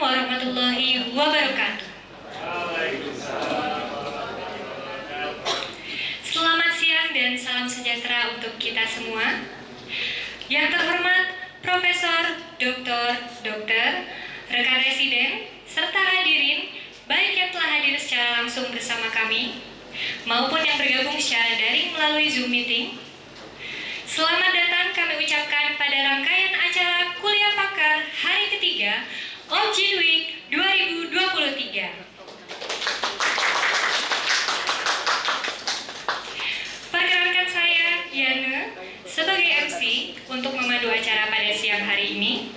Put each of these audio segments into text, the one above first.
warahmatullahi wabarakatuh. Selamat siang dan salam sejahtera untuk kita semua. Yang terhormat Profesor, Dokter, rekan residen, serta hadirin, baik yang telah hadir secara langsung bersama kami, maupun yang bergabung secara daring melalui Zoom meeting. Selamat datang kami ucapkan pada rangkaian acara Kuliah Pakar hari ketiga Objin Week 2023. Perkenalkan saya, Yana, sebagai MC untuk memandu acara pada siang hari ini.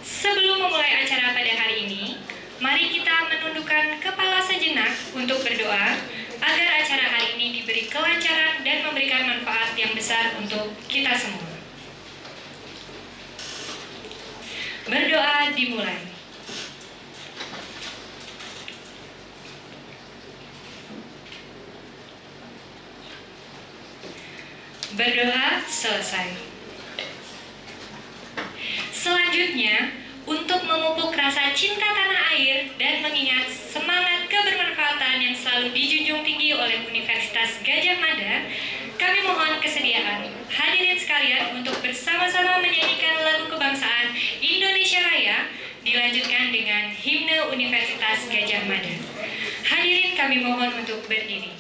Sebelum memulai acara pada hari ini, mari kita menundukkan kepala sejenak untuk berdoa agar acara hari ini diberi kelancaran dan memberikan manfaat yang besar untuk kita semua. Berdoa dimulai. Berdoa selesai. Selanjutnya, untuk memupuk rasa cinta tanah air dan mengingat semangat kebermanfaatan yang selalu dijunjung tinggi oleh Universitas Gadjah Mada, kami mohon kesediaan hadirin sekalian untuk bersama-sama menyanyikan lagu kebangsaan Indonesia Raya, dilanjutkan dengan himne Universitas Gadjah Mada. Hadirin kami mohon untuk berdiri.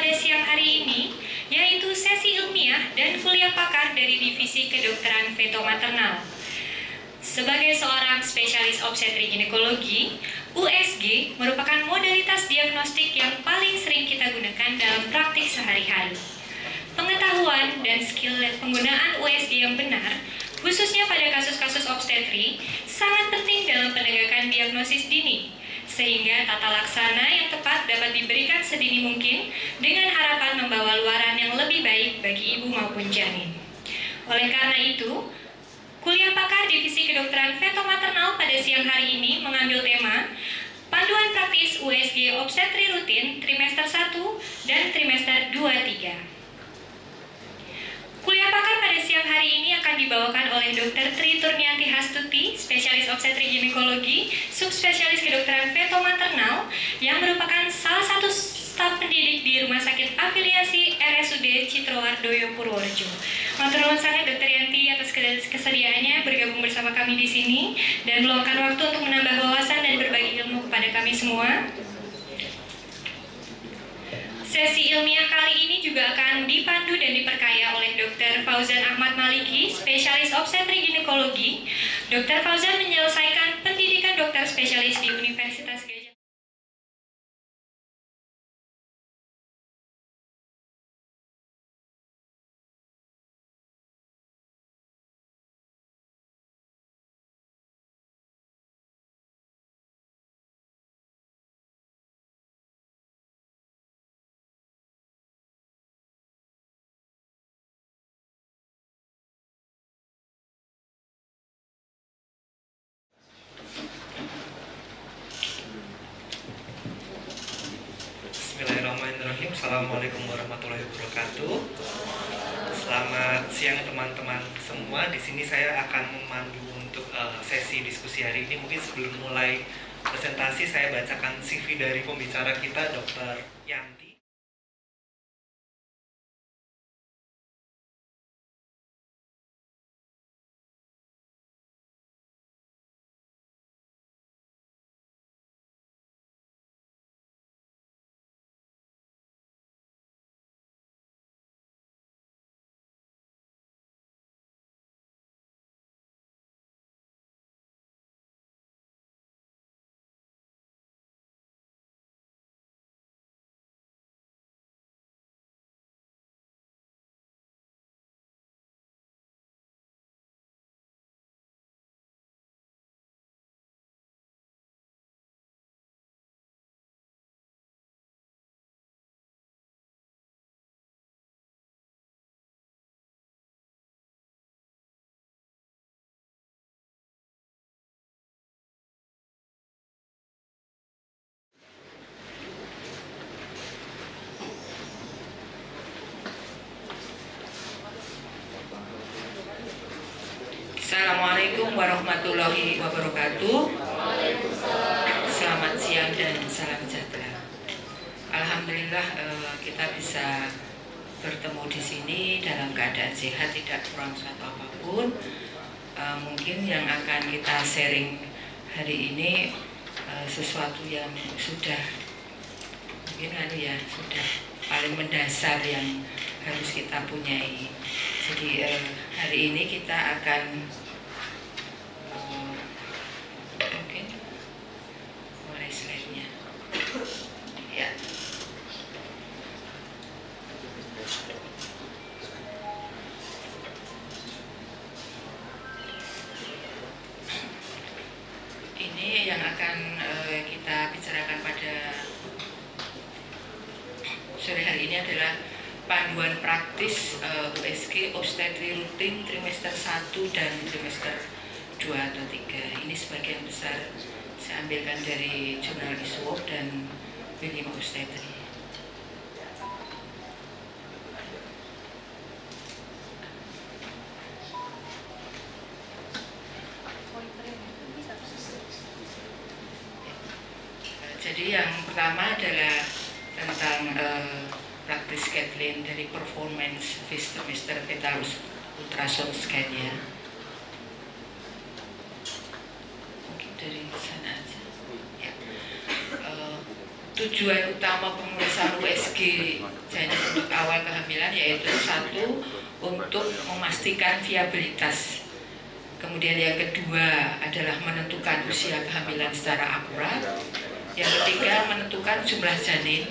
pada siang hari ini, yaitu sesi ilmiah dan kuliah pakar dari Divisi Kedokteran Feto Maternal. Sebagai seorang spesialis obstetri ginekologi, USG merupakan modalitas diagnostik yang paling sering kita gunakan dalam praktik sehari-hari. Pengetahuan dan skill penggunaan USG yang benar, khususnya pada kasus-kasus obstetri, sangat penting dalam penegakan diagnosis dini, sehingga tata laksana yang tepat dapat diberikan sedini mungkin dengan harapan membawa luaran yang lebih baik bagi ibu maupun janin. Oleh karena itu, kuliah pakar Divisi Kedokteran Feto Maternal pada siang hari ini mengambil tema Panduan Praktis USG Obstetri Rutin Trimester 1 dan Trimester 2-3. Kuliah pakar pada siang hari ini akan dibawakan oleh Dr. Tri Turnianti Hastuti, spesialis obstetri ginekologi, subspesialis kedokteran feto maternal, yang merupakan salah satu staf pendidik di Rumah Sakit Afiliasi RSUD Citrowardoyo Purworejo. Matur nuwun sangat Dr. Yanti atas kesediaannya bergabung bersama kami di sini dan meluangkan waktu untuk menambah wawasan dan berbagi ilmu kepada kami semua. Sesi ilmiah kali ini juga akan dipandu dan diperkaya oleh Dr. Fauzan Ahmad Maliki, spesialis obstetri ginekologi. Dr. Fauzan menyelesaikan pendidikan dokter spesialis di Universitas Gadjah. Bismillahirrahmanirrahim. Assalamualaikum warahmatullahi wabarakatuh. Selamat siang teman-teman semua. Di sini saya akan memandu untuk sesi diskusi hari ini. Mungkin sebelum mulai presentasi saya bacakan CV dari pembicara kita, Dr. Yanti. Assalamualaikum warahmatullahi wabarakatuh. Selamat siang dan salam sejahtera. Alhamdulillah kita bisa bertemu di sini dalam keadaan sehat, tidak kurang suatu apapun. Mungkin yang akan kita sharing hari ini sesuatu yang sudah mungkin sudah paling mendasar yang harus kita punyai. Jadi hari ini kita akan mungkin mulai slide-nya. Ya. Ini yang akan kita bicarakan pada sore hari ini adalah panduan praktis USG obstetri rutin trimester 1 dan trimester 2 atau 3. Ini sebagian besar saya ambilkan dari jurnal ISWOP dan William Obstetri. Jadi yang pertama adalah tentang praktis Kathleen dari performance trimester fetal ultrasound scan ya. Mungkin dari sana aja. Ya. tujuan utama pemeriksaan USG janin untuk awal kehamilan yaitu satu, untuk memastikan viabilitas. Kemudian yang kedua adalah menentukan usia kehamilan secara akurat. Yang ketiga, menentukan jumlah janin.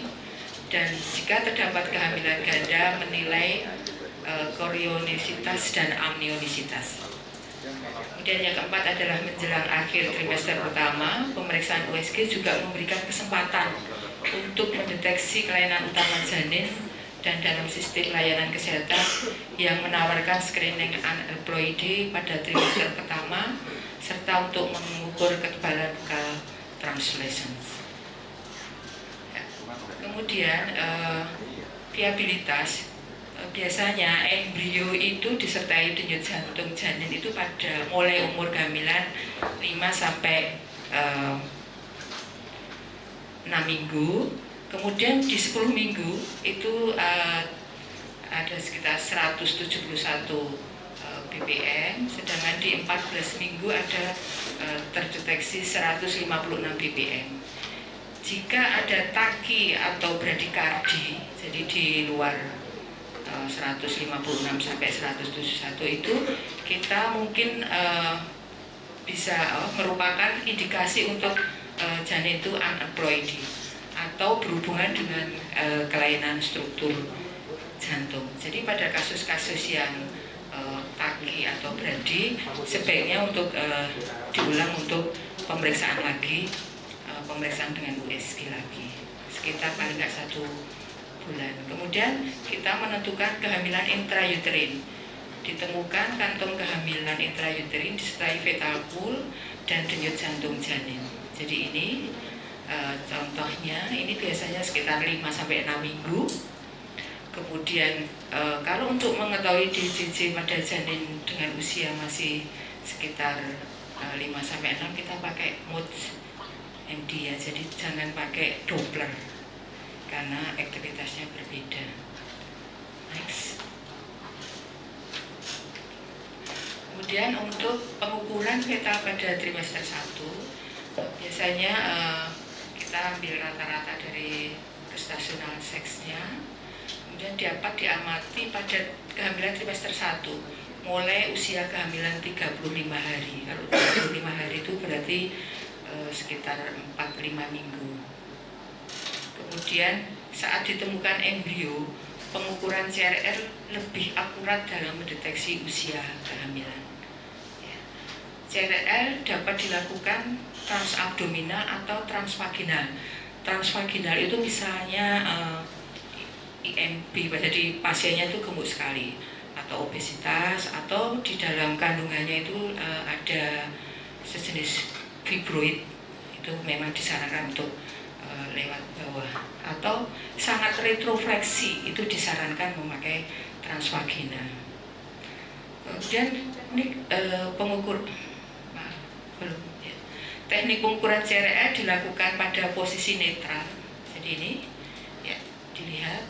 Dan jika terdapat kehamilan ganda, menilai korionisitas dan amnionisitas. Kemudian yang keempat adalah menjelang akhir trimester pertama, pemeriksaan USG juga memberikan kesempatan untuk mendeteksi kelainan utama janin dan dalam sistem layanan kesehatan yang menawarkan screening aneuploide pada trimester pertama serta untuk mengukur kekebalan buccal translucence. Kemudian viabilitas. Biasanya embrio itu disertai denyut jantung janin itu pada mulai umur kehamilan 5 sampai 6 minggu. Kemudian di 10 minggu itu ada sekitar 171 ppm, sedangkan di 14 minggu ada terdeteksi 156 ppm. Jika ada taki atau bradikardi, jadi di luar 156 sampai 171 itu kita mungkin bisa merupakan indikasi untuk janin itu aneuploide atau berhubungan dengan kelainan struktur jantung. Jadi pada kasus-kasus yang taki atau bradi sebaiknya untuk diulang untuk pemeriksaan lagi, pemeriksaan dengan USG lagi sekitar paling nggak 1 bulan. Kemudian kita menentukan kehamilan intrauterin. Ditemukan kantong kehamilan intrauterin disertai fetal pool dan denyut jantung janin. Jadi ini contohnya, ini biasanya sekitar 5 sampai 6 minggu. Kemudian kalau untuk mengetahui DJJ pada janin dengan usia masih sekitar 5 sampai 6 kita pakai MODS MD ya. Jadi jangan pakai Doppler karena aktivitasnya berbeda. Next. Kemudian untuk pengukuran fetal pada trimester 1 biasanya kita ambil rata-rata dari gestational seksnya, kemudian dapat diamati pada kehamilan trimester 1 mulai usia kehamilan 35 hari. Kalau 35 hari itu berarti sekitar 4-5 minggu. Kemudian saat ditemukan embrio, pengukuran CRR lebih akurat dalam mendeteksi usia kehamilan. CRR dapat dilakukan transabdominal atau transvaginal. Transvaginal itu misalnya IMB, jadi pasiennya itu gemuk sekali atau obesitas, atau di dalam kandungannya itu ada sejenis fibroid, itu memang disarankan untuk lewat bawah, atau sangat retrofleksi itu disarankan memakai transvaginal. Kemudian ini teknik pengukuran CRR dilakukan pada posisi netral. Jadi ini ya dilihat,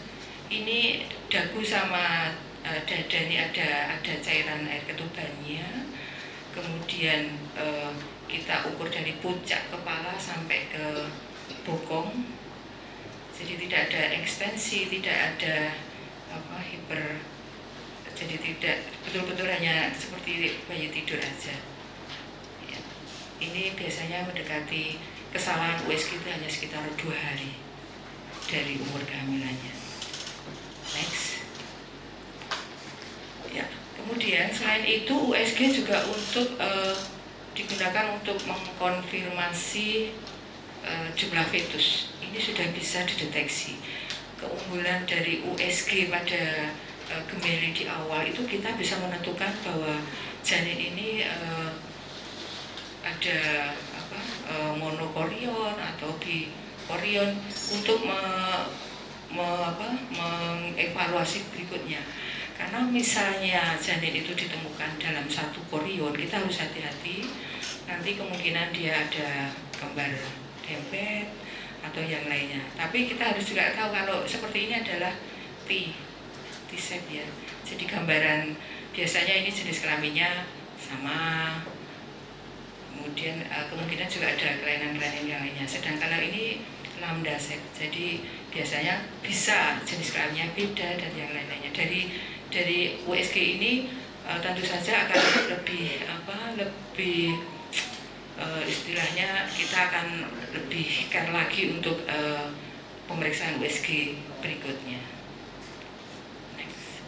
ini dagu sama dada ini ada cairan air ketubannya. Kemudian kita ukur dari puncak kepala sampai ke bokong. Jadi tidak ada ekstensi, tidak ada hiper. Jadi tidak betul-betul hanya seperti bayi tidur aja. Ya. Ini biasanya mendekati kesalahan USG itu hanya sekitar 2 hari dari umur kehamilannya. Next. Ya. Kemudian selain itu USG juga untuk digunakan untuk mengkonfirmasi jumlah fetus. Ini sudah bisa dideteksi. Keunggulan dari USG pada gemeli di awal itu kita bisa menentukan bahwa janin ini ada monokorion atau bikorion untuk mengevaluasi berikutnya. Karena misalnya janin itu ditemukan dalam satu korion, kita harus hati-hati. Nanti kemungkinan dia ada gambar dempet atau yang lainnya. Tapi kita harus juga tahu kalau seperti ini adalah T-shape ya. Jadi gambaran biasanya ini jenis kelaminnya sama. Kemudian kemungkinan juga ada kelainan-kelainan yang lainnya. Sedangkan kalau ini lambda shape. Jadi biasanya bisa jenis kelaminnya beda dan yang lain-lainnya. Dari USG ini tentu saja akan lebih istilahnya kita akan lebih care lagi untuk pemeriksaan USG berikutnya. Next.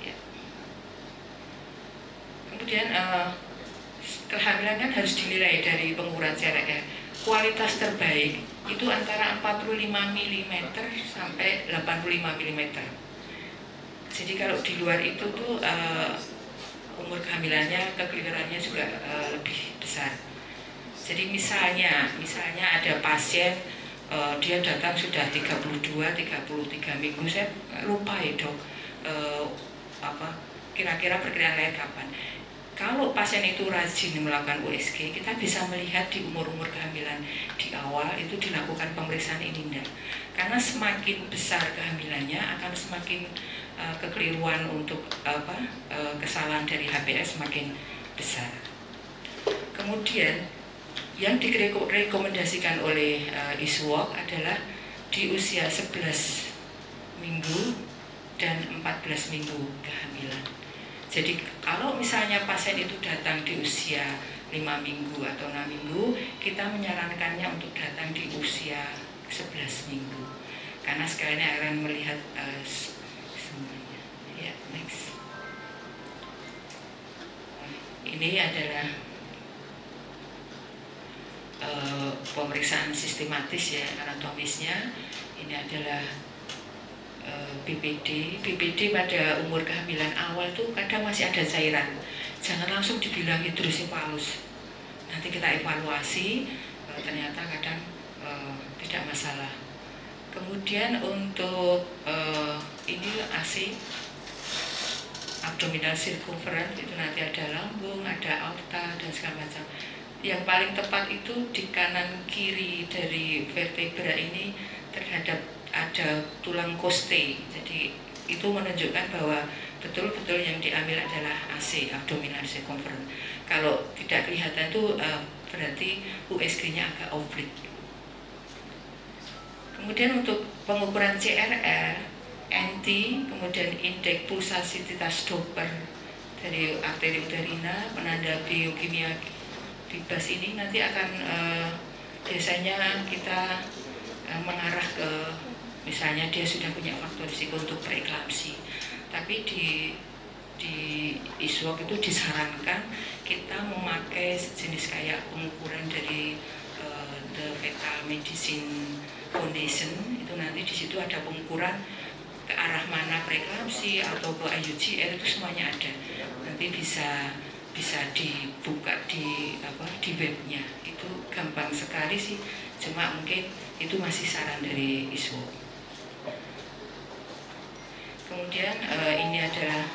Ya. Kemudian kehamilan kan harus dinilai dari pengukuran CRR. Kualitas terbaik itu antara 45 mm sampai 85 mm. Jadi kalau di luar itu tuh umur kehamilannya, kekeliruannya juga lebih besar. Jadi misalnya ada pasien dia datang sudah 33 minggu, saya lupa ya dok, kira-kira perkiraan lahir kapan. Kalau pasien itu rajin melakukan USG, kita bisa melihat di umur-umur kehamilan di awal itu dilakukan pemeriksaan ini enggak. Karena semakin besar kehamilannya akan semakin kekeliruan untuk kesalahan dari HPS semakin besar. Kemudian yang direkomendasikan oleh ISWOG adalah di usia 11 minggu dan 14 minggu kehamilan. Jadi kalau misalnya pasien itu datang di usia 5 minggu atau 6 minggu, kita menyarankannya untuk datang di usia 11 minggu. Karena sekalian akan melihat semuanya. Ya, next. Ini adalah pemeriksaan sistematis ya, anatomisnya. Ini adalah BPD pada umur kehamilan awal tuh kadang masih ada cairan. Jangan langsung dibilang hidrosipalus. Nanti kita evaluasi, ternyata kadang tidak masalah. Kemudian untuk ini AC, abdominal circumference, itu nanti ada lambung, ada aorta dan segala macam. Yang paling tepat itu di kanan kiri dari vertebra ini terhadap ada tulang koste. Jadi itu menunjukkan bahwa betul-betul yang diambil adalah AC, abdominal circumference. Kalau tidak kelihatan itu berarti USG-nya agak oblik. Kemudian untuk pengukuran CRR, NT, kemudian indeks pulsasititas Doppler dari arteri uterina, penanda biokimia bebas ini nanti akan biasanya kita mengarah ke misalnya dia sudah punya faktor risiko untuk preeklamsi, tapi di ISWOG itu disarankan kita memakai sejenis kayak pengukuran dari The Fetal Medicine Foundation. Itu nanti di situ ada pengukuran ke arah mana preeklamsi atau ke IUGR, itu semuanya ada. Nanti bisa dibuka di webnya. Itu gampang sekali sih, cuma mungkin itu masih saran dari ISWOG. Kemudian ini adalah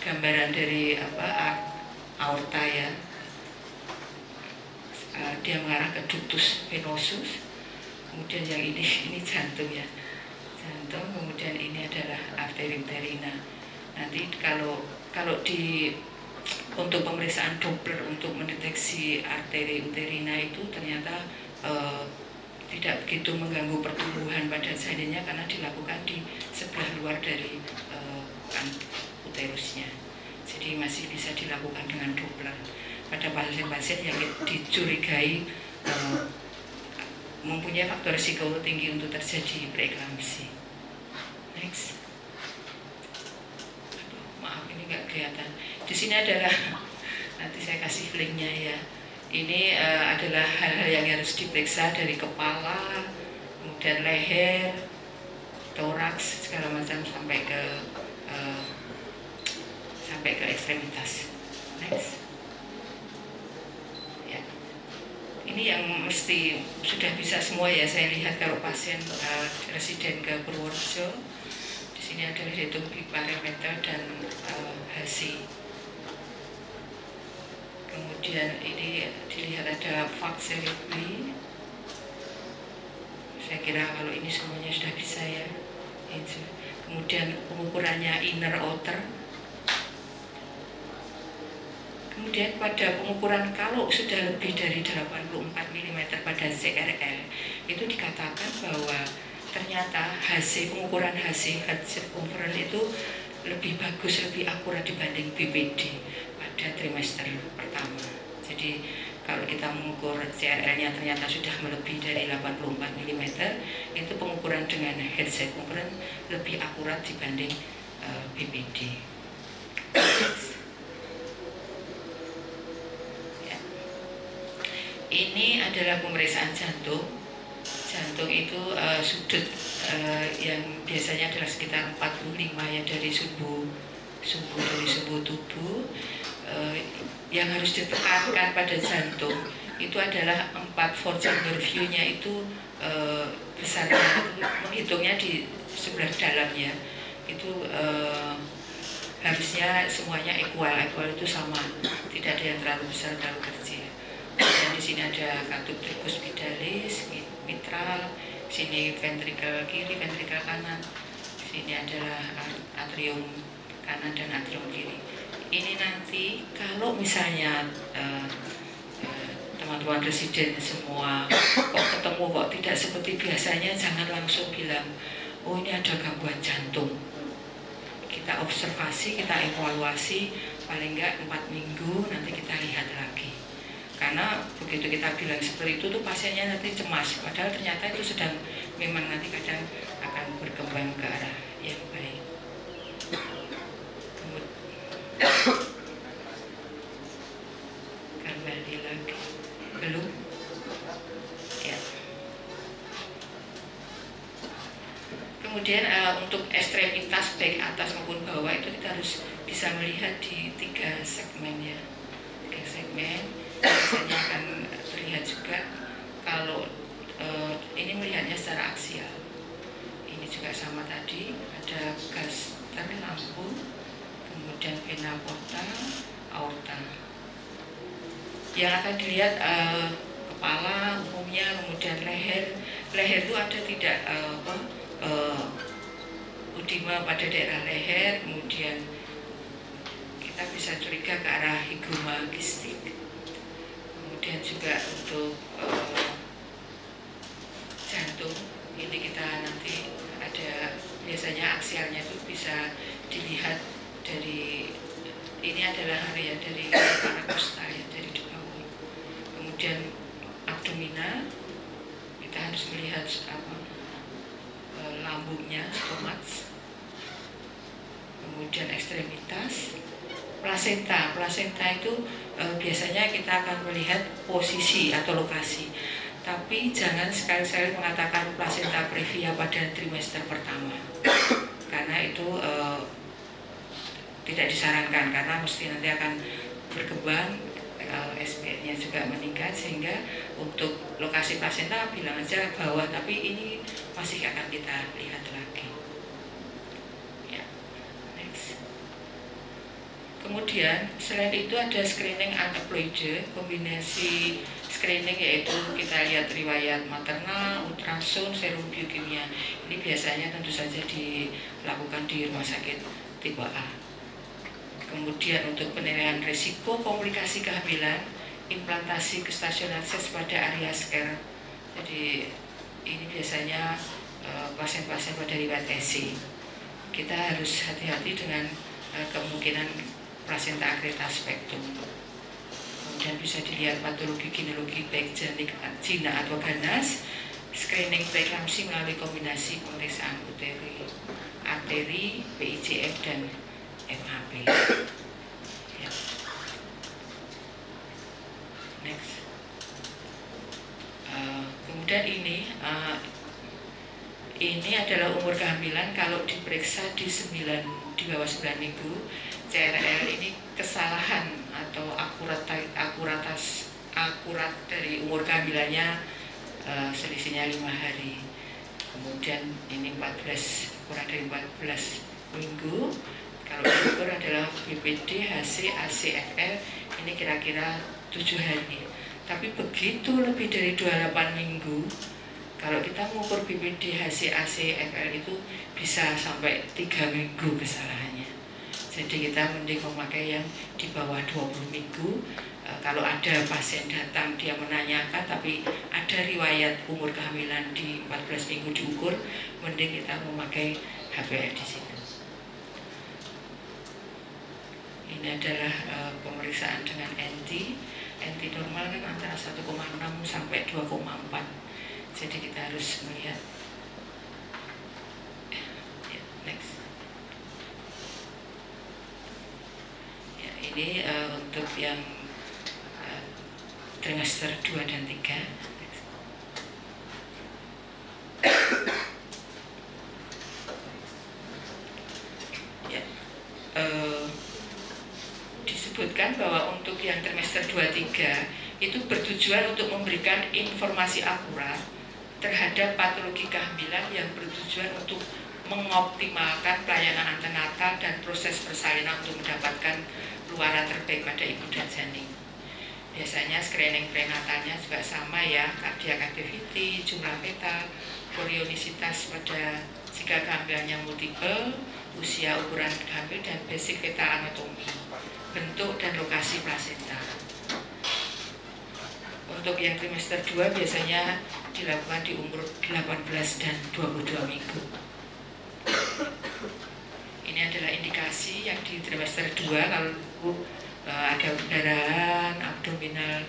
gambaran dari aorta ya. Dia mengarah ke ductus venosus. Kemudian yang ini jantung ya. Jantung, kemudian ini adalah arteri uterina. Nanti kalau untuk pemeriksaan Doppler untuk mendeteksi arteri uterina itu ternyata tidak begitu mengganggu pertumbuhan pada janinnya karena dilakukan di sebelah luar dari uterusnya. Jadi masih bisa dilakukan dengan Doppler pada pasien-pasien yang dicurigai mempunyai faktor risiko tinggi untuk terjadi preeklamsi. Next. Maaf ini nggak kelihatan. Di sini adalah nanti saya kasih linknya ya. Ini adalah hal-hal yang harus diperiksa dari kepala, kemudian leher, toraks segala macam sampai ke ekstremitas. Next. Ya. Ini yang mesti sudah bisa semua ya, saya lihat kalau pasien residen ke Purworejo. Di sini ada hitung parameter dan HC. Kemudian ini dilihat ada fakseritmi. Saya kira kalau ini semuanya sudah bisa ya. Kemudian pengukurannya inner outer. Kemudian pada pengukuran kalau sudah lebih dari 84 mm pada CRL itu dikatakan bahwa ternyata hasil pengukuran hasil head circumference itu lebih bagus, lebih akurat dibanding BPD pada trimester pertama. Jadi kalau kita mengukur CRL-nya ternyata sudah melebihi dari 84 mm, itu pengukuran dengan head circumference lebih akurat dibanding BPD. Ya. Ini adalah pemeriksaan jantung. Jantung itu sudut yang biasanya adalah sekitar 45 ya dari sumbu tubuh. Yang harus ditekankan pada jantung itu adalah 4 four-chamber view-nya itu besarnya, menghitungnya di sebelah dalamnya itu harusnya semuanya equal itu sama, tidak ada yang terlalu besar terlalu kecil. Dan di sini ada katup tricuspidalis, mitral, sini ventrikel kiri, ventrikel kanan, sini adalah atrium kanan dan atrium kiri. Ini nanti kalau misalnya teman-teman residen semua kok ketemu kok tidak seperti biasanya, jangan langsung bilang oh ini ada gangguan jantung. Kita observasi, kita evaluasi paling enggak 4 minggu, nanti kita lihat lagi. Karena begitu kita bilang seperti itu tuh pasiennya nanti cemas, padahal ternyata itu sedang memang nanti kadang akan berkembang ke arah yang baik. Kembali lagi, belum? Ya. Kemudian untuk ekstremitas baik atas maupun bawah itu kita harus bisa melihat di 3 segmen ya. 3 segmen biasanya akan terlihat juga kalau ini melihatnya secara aksial. Ini juga sama tadi, ada gaster, lambung, kemudian vena porta, aorta. Yang akan dilihat kepala umumnya, kemudian leher. Leher itu ada tidak udema pada daerah leher, kemudian kita bisa curiga ke arah higoma kistik. Kemudian juga untuk jantung, ini kita nanti ada biasanya aksialnya itu bisa dilihat dari ini adalah area dari parakosta ya, dari di bawah. Kemudian abdominal kita harus melihat lambungnya, stomach. Kemudian ekstremitas, plasenta itu biasanya kita akan melihat posisi atau lokasi. Tapi jangan sekali-sekali mengatakan plasenta previa pada trimester pertama, karena itu tidak disarankan, karena mesti nanti akan berkembang, SPN-nya juga meningkat, sehingga untuk lokasi plasenta bilang aja bawah, tapi ini masih akan kita lihat lagi. Ya, next. Kemudian selain itu ada screening aneuploide, kombinasi screening yaitu kita lihat riwayat maternal, ultrasound, serum biokimia. Ini biasanya tentu saja dilakukan di rumah sakit tipe A. Kemudian untuk penilaian risiko komplikasi kehamilan, implantasi gestational-stage pada area scare. Jadi ini biasanya pasien-pasien pada riwayat ESI. Kita harus hati-hati dengan kemungkinan plasenta akreta spektum. Kemudian bisa dilihat patologi gineologi baik jina atau ganas, screening preeklamsi melalui kombinasi pemeriksaan uteri, arteri, PICF dan MHP. Ya. Next. Kemudian ini adalah umur kehamilan. Kalau diperiksa di bawah 9 minggu, CRL ini kesalahan atau akurat dari umur kehamilannya selisihnya 5 hari. Kemudian ini kurang dari 14 minggu. Kalau diukur adalah BPD, HC, ACFL, ini kira-kira 7 hari. Tapi begitu lebih dari 28 minggu, kalau kita mengukur BPD, HC, ACFL itu bisa sampai 3 minggu kesalahannya. Jadi kita mending memakai yang di bawah 20 minggu. Kalau ada pasien datang dia menanyakan tapi ada riwayat umur kehamilan di 14 minggu diukur, mending kita memakai HPL di situ. Ini adalah pemeriksaan dengan NT normal kan antara 1,6 sampai 2,4. Jadi kita harus melihat. Next. Ya, ini untuk yang trimester 2 dan 3. Ya, disebutkan bahwa untuk yang trimester 2-3 itu bertujuan untuk memberikan informasi akurat terhadap patologi kehamilan yang bertujuan untuk mengoptimalkan pelayanan antenatal dan proses persalinan untuk mendapatkan keluaran terbaik pada ibu dan janin. Biasanya screening prenatalnya juga sama ya, cardiac activity, jumlah fetal, polionisitas pada jika kehamilannya multiple, usia ukuran hamil dan basic fetal anatomy, bentuk dan lokasi plasenta. Untuk yang trimester 2 biasanya dilakukan di umur 18 dan 22 minggu. Ini adalah indikasi yang di trimester 2 kalau ada perdarahan, abdominal,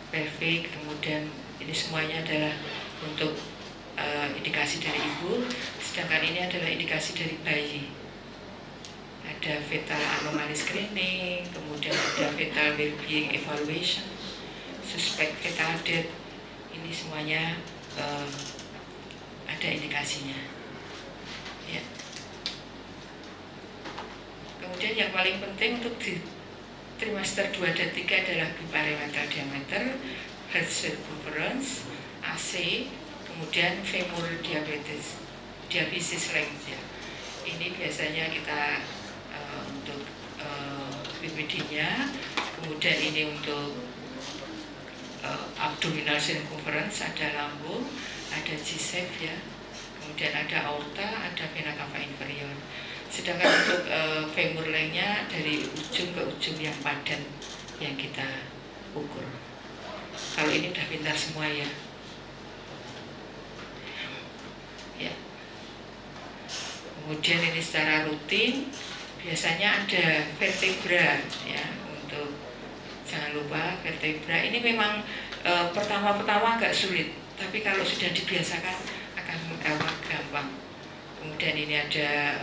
pelvic, kemudian ini semuanya adalah untuk indikasi dari ibu, sedangkan ini adalah indikasi dari bayi. Ada fetal anomaly screening, kemudian ada fetal well-being evaluation, suspect fetal death, ini semuanya ada indikasinya. Ya. Kemudian yang paling penting untuk di trimester 2 dan 3 adalah biparietal diameter, heart circumference, AC, kemudian femur diabetes length ya. Ini biasanya kita untuk BPD-nya, kemudian ini untuk abdominal circumference, ada lambung, ada G-shape ya, kemudian ada aorta, ada vena cava inferior. Sedangkan untuk femur length-nya dari ujung ke ujung yang padat yang kita ukur. Kalau ini udah pintar semua ya. Ya. Kemudian ini secara rutin biasanya ada vertebra ya, untuk jangan lupa vertebra. Ini memang pertama-tama agak sulit, tapi kalau sudah dibiasakan akan gampang. Kemudian ini ada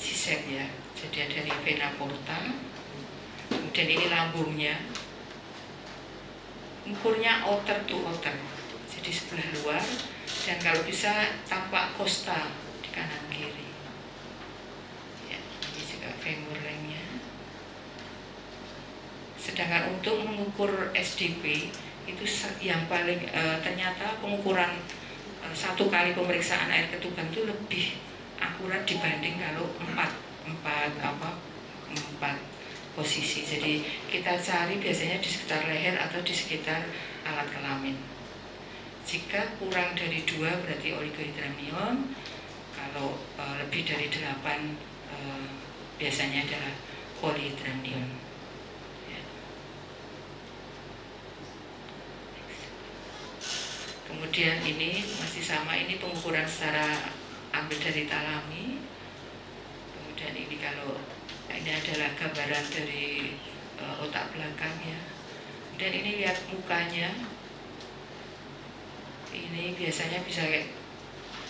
G-shape ya, jadi ada di vena porta. Kemudian ini lambungnya, ukurnya outer to outer, jadi sebelah luar, dan kalau bisa tampak costa di kanan kiri. Ya, ini juga femur length-nya. Sedangkan untuk mengukur SDP itu yang paling ternyata pengukuran satu kali pemeriksaan air ketuban itu lebih akurat dibanding kalau empat posisi. Jadi kita cari biasanya di sekitar leher atau di sekitar alat kelamin. Jika kurang dari 2 berarti oligohydramnion. Kalau lebih dari 8 biasanya adalah polyhydramnion. Ya. Kemudian ini masih sama, ini pengukuran secara ambil dari talami. Kemudian ini kalau ini adalah gambaran dari otak belakang ya. Dan ini lihat mukanya. Ini biasanya bisa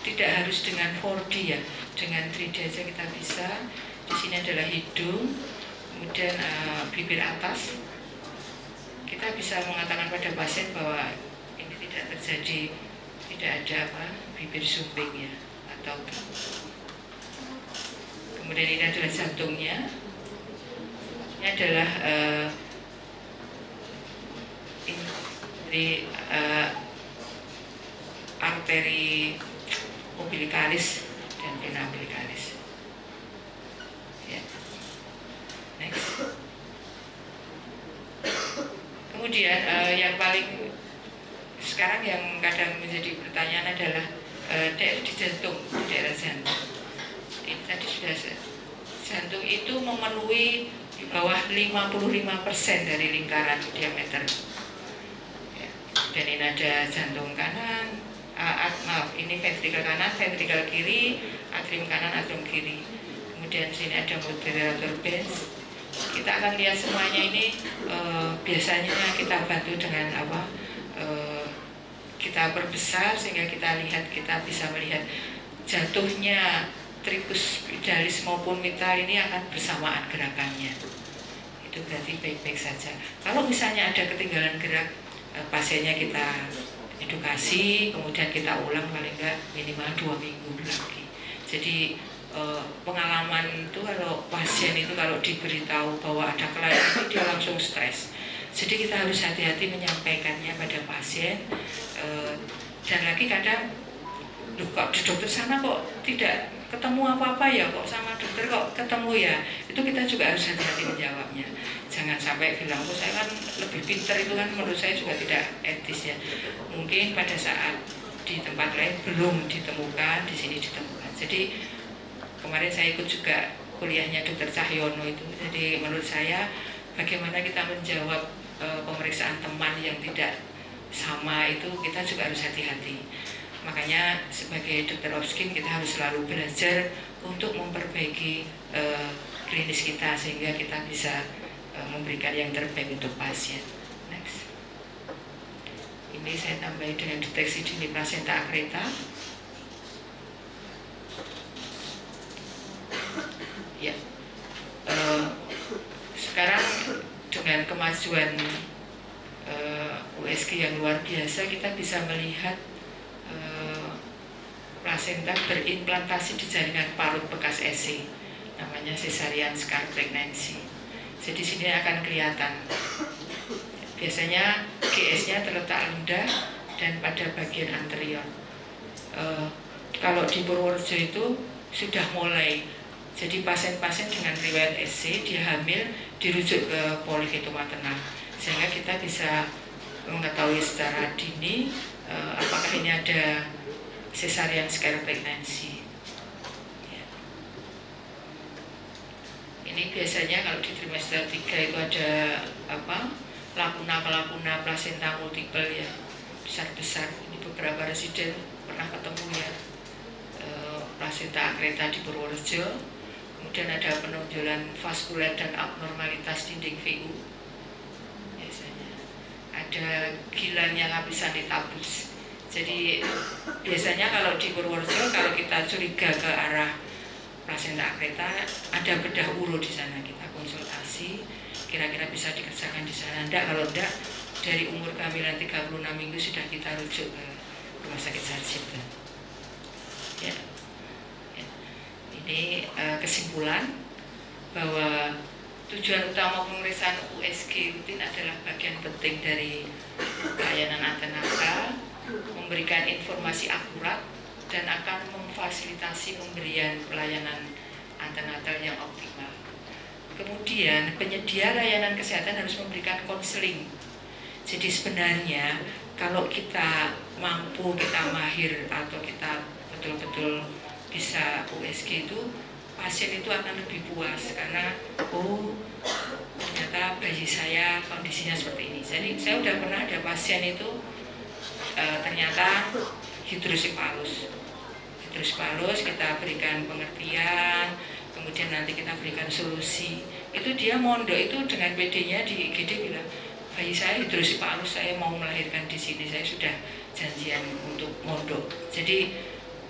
tidak harus dengan 4D ya, dengan 3D aja kita bisa. Di sini adalah hidung, kemudian bibir atas. Kita bisa mengatakan pada pasien bahwa ini tidak terjadi, tidak ada bibir sumbing ya, atau kemudian ini adalah jantungnya. Ini adalah arteri umbilicalis dan vena umbilicalis. Ya. Next. Kemudian yang paling sekarang yang kadang menjadi pertanyaan adalah di jantung, di daerah jantung. Ini tadi sudah jantung itu memenuhi di bawah 55% dari lingkaran diameter. Ya. Dan ini ada jantung kanan, maaf, ini ventrikel kanan, ventrikel kiri, atrium kanan, atrium kiri. Kemudian sini ada moderator Benz. Kita akan lihat semuanya ini. Biasanya kita bantu dengan apa? Kita perbesar sehingga kita bisa melihat jatuhnya tricus pudendis maupun mitral ini akan bersamaan gerakannya. Itu berarti baik-baik saja. Kalau misalnya ada ketinggalan gerak, pasiennya kita edukasi, kemudian kita ulang paling enggak minimal 2 minggu lagi. Jadi pengalaman itu kalau pasien itu kalau diberitahu bahwa ada kelainan dia langsung stres. Jadi kita harus hati-hati menyampaikannya pada pasien. Dan lagi kadang, kok di dokter sana kok tidak ketemu apa-apa ya, kok sama dokter kok ketemu ya. Itu kita juga harus hati-hati menjawabnya. Jangan sampai bilang, oh saya kan lebih pintar, itu kan menurut saya juga tidak etis ya. Mungkin pada saat di tempat lain belum ditemukan, di sini ditemukan. Jadi kemarin saya ikut juga kuliahnya Dr. Cahyono itu. Jadi menurut saya bagaimana kita menjawab pemeriksaan teman yang tidak sama itu kita juga harus hati-hati. Makanya sebagai dokter obskin kita harus selalu belajar untuk memperbaiki klinis kita sehingga kita bisa memberikan yang terbaik untuk pasien. Next. Ini saya tambahin dengan deteksi dini plasenta akreta. Ya. Sekarang dengan kemajuan USG yang luar biasa, kita bisa melihat plasenta berimplantasi di jaringan parut bekas EC, namanya cesarean scar pregnancy. Jadi sini akan kelihatan. Biasanya GS-nya terletak rendah dan pada bagian anterior. Kalau di Purworejo itu sudah mulai. Jadi pasien-pasien dengan riwayat SC dia hamil dirujuk ke polifitomaternal sehingga kita bisa mengetahui secara dini apakah ini ada cesarean scar pregnancy. Ya. Ini biasanya kalau di trimester 3 itu ada apa? Lakuna plasenta multiple ya, besar-besar. Ini beberapa residen pernah ketemu ya, plasenta akreta di Purworejo. Kemudian ada penonjolan vaskuler dan abnormalitas dinding VU. Biasanya ada gilanya lapisan ditabus. Jadi biasanya kalau di Purworejo kalau kita curiga ke arah plasenta akreta, ada bedah uro di sana, kita konsultasi. Kira-kira bisa dikerjakan di sana. Enggak, kalau enggak dari umur kehamilan 36 minggu sudah kita rujuk ke rumah sakit Sarjito. Ya. Ya. Ini kesimpulan bahwa tujuan utama pemeriksaan USG rutin adalah bagian penting dari pelayanan antenatal, memberikan informasi akurat dan akan memfasilitasi pemberian pelayanan antenatal yang optimal. Kemudian penyedia layanan kesehatan harus memberikan konseling. Jadi sebenarnya kalau kita mampu, kita mahir atau kita betul-betul bisa USG itu, pasien itu akan lebih puas karena ternyata bayi saya kondisinya seperti ini. Jadi saya udah pernah ada pasien itu ternyata hidrosipalus kita berikan pengertian, kemudian nanti kita berikan solusi. Itu dia mondok itu dengan PD-nya di IGD bilang, bayi saya hidrosipalus, saya mau melahirkan di sini, saya sudah janjian untuk mondok. Jadi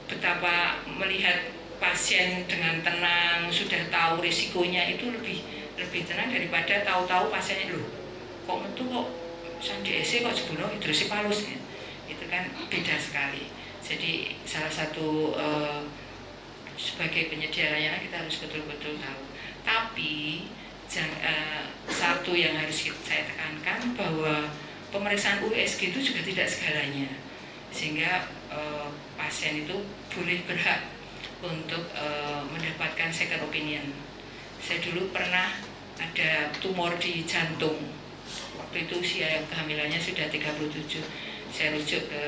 betapa melihat pasien dengan tenang, sudah tahu risikonya itu lebih tenang daripada tahu-tahu pasiennya loh kok metu kok sandi EC kok sebuno hidrosipalus ya. Itu kan beda sekali. Jadi salah satu sebagai penyedia layanan kita harus betul-betul tahu. Tapi satu yang harus saya tekankan bahwa pemeriksaan USG itu juga tidak segalanya, sehingga pasien itu boleh berhak untuk mendapatkan second opinion. Saya dulu pernah ada tumor di jantung, waktu itu usia kehamilannya sudah 37. Saya rujuk ke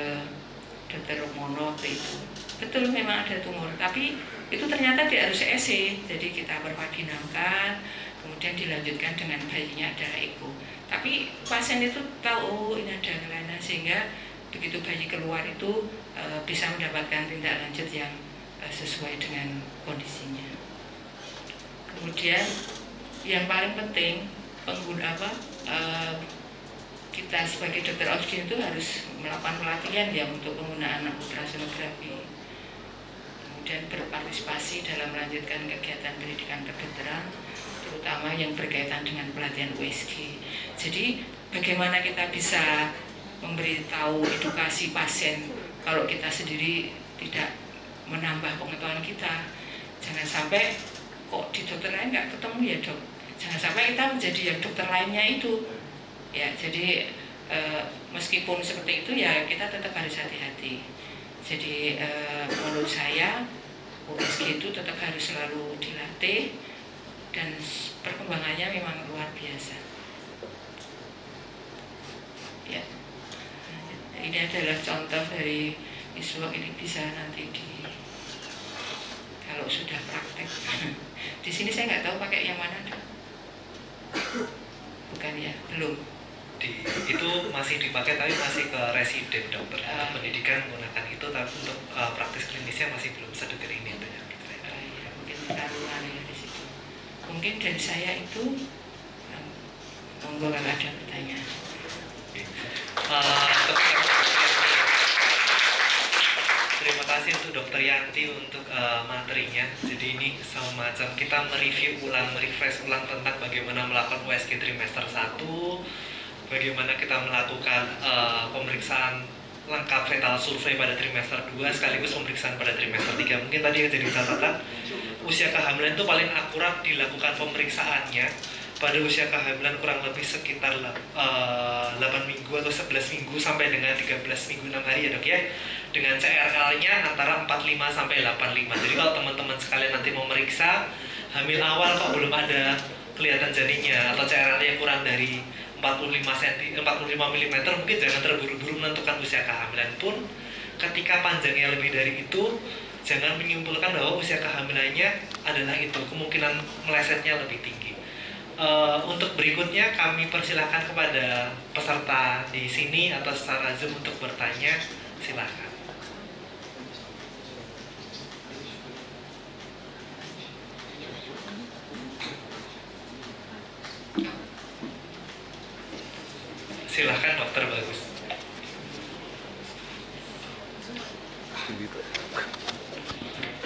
Dr. Romono waktu itu. betul memang ada tumor, tapi itu ternyata dia harus EC, jadi kita bervaginalkan, kemudian dilanjutkan dengan bayinya adalah eko. Tapi pasien itu tahu ini ada kelainan, sehingga begitu bayi keluar itu bisa mendapatkan tindak lanjut yang sesuai dengan kondisinya. Kemudian yang paling penting kita sebagai dokter obstetrik itu harus melakukan pelatihan ya untuk penggunaan ultrasonografi, kemudian berpartisipasi dalam melanjutkan kegiatan pendidikan kedokteran, terutama yang berkaitan dengan pelatihan USG. Jadi bagaimana kita bisa memberitahu edukasi pasien kalau kita sendiri tidak menambah pengetahuan kita. Jangan sampai kok di dokter lain nggak ketemu ya dok, jangan sampai kita menjadi yang dokter lainnya itu ya. Jadi meskipun seperti itu ya kita tetap harus hati-hati. Jadi menurut saya USG itu tetap harus selalu dilatih dan perkembangannya memang luar biasa ya. Ini adalah contoh dari isu ini, bisa nanti kalau sudah praktek. Di sini saya nggak tahu pakai yang mana, bukan ya, belum. Itu masih dipakai tapi masih ke residen dokter untuk pendidikan menggunakan itu, tapi untuk praktis klinisnya masih belum sedetil ini ya. Mungkin terlalu ya di situ. Mungkin dari saya itu, monggo kalau ada pertanyaan. Terima kasih untuk Dokter Yanti untuk materinya. Jadi ini semacam kita mereview ulang, merefresh ulang tentang bagaimana melakukan USG trimester 1, bagaimana kita melakukan pemeriksaan lengkap fetal survei pada trimester 2 sekaligus pemeriksaan pada trimester 3. Mungkin tadi yang jadi catatan, usia kehamilan itu paling akurat dilakukan pemeriksaannya pada usia kehamilan kurang lebih sekitar 8 minggu atau 11 minggu sampai dengan 13 minggu 6 hari ya dok ya, dengan CRL-nya antara 45 sampai 85. Jadi kalau teman-teman sekalian nanti mau meriksa hamil awal kok belum ada kelihatan janinnya atau CRL-nya kurang dari 45 mm, mungkin jangan terburu-buru menentukan usia kehamilan. Pun ketika panjangnya lebih dari itu, jangan menyimpulkan bahwa usia kehamilannya adalah itu, kemungkinan melesetnya lebih tinggi. Untuk berikutnya kami persilahkan kepada peserta di sini atau secara Zoom untuk bertanya, silahkan. Silahkan dokter Bagus.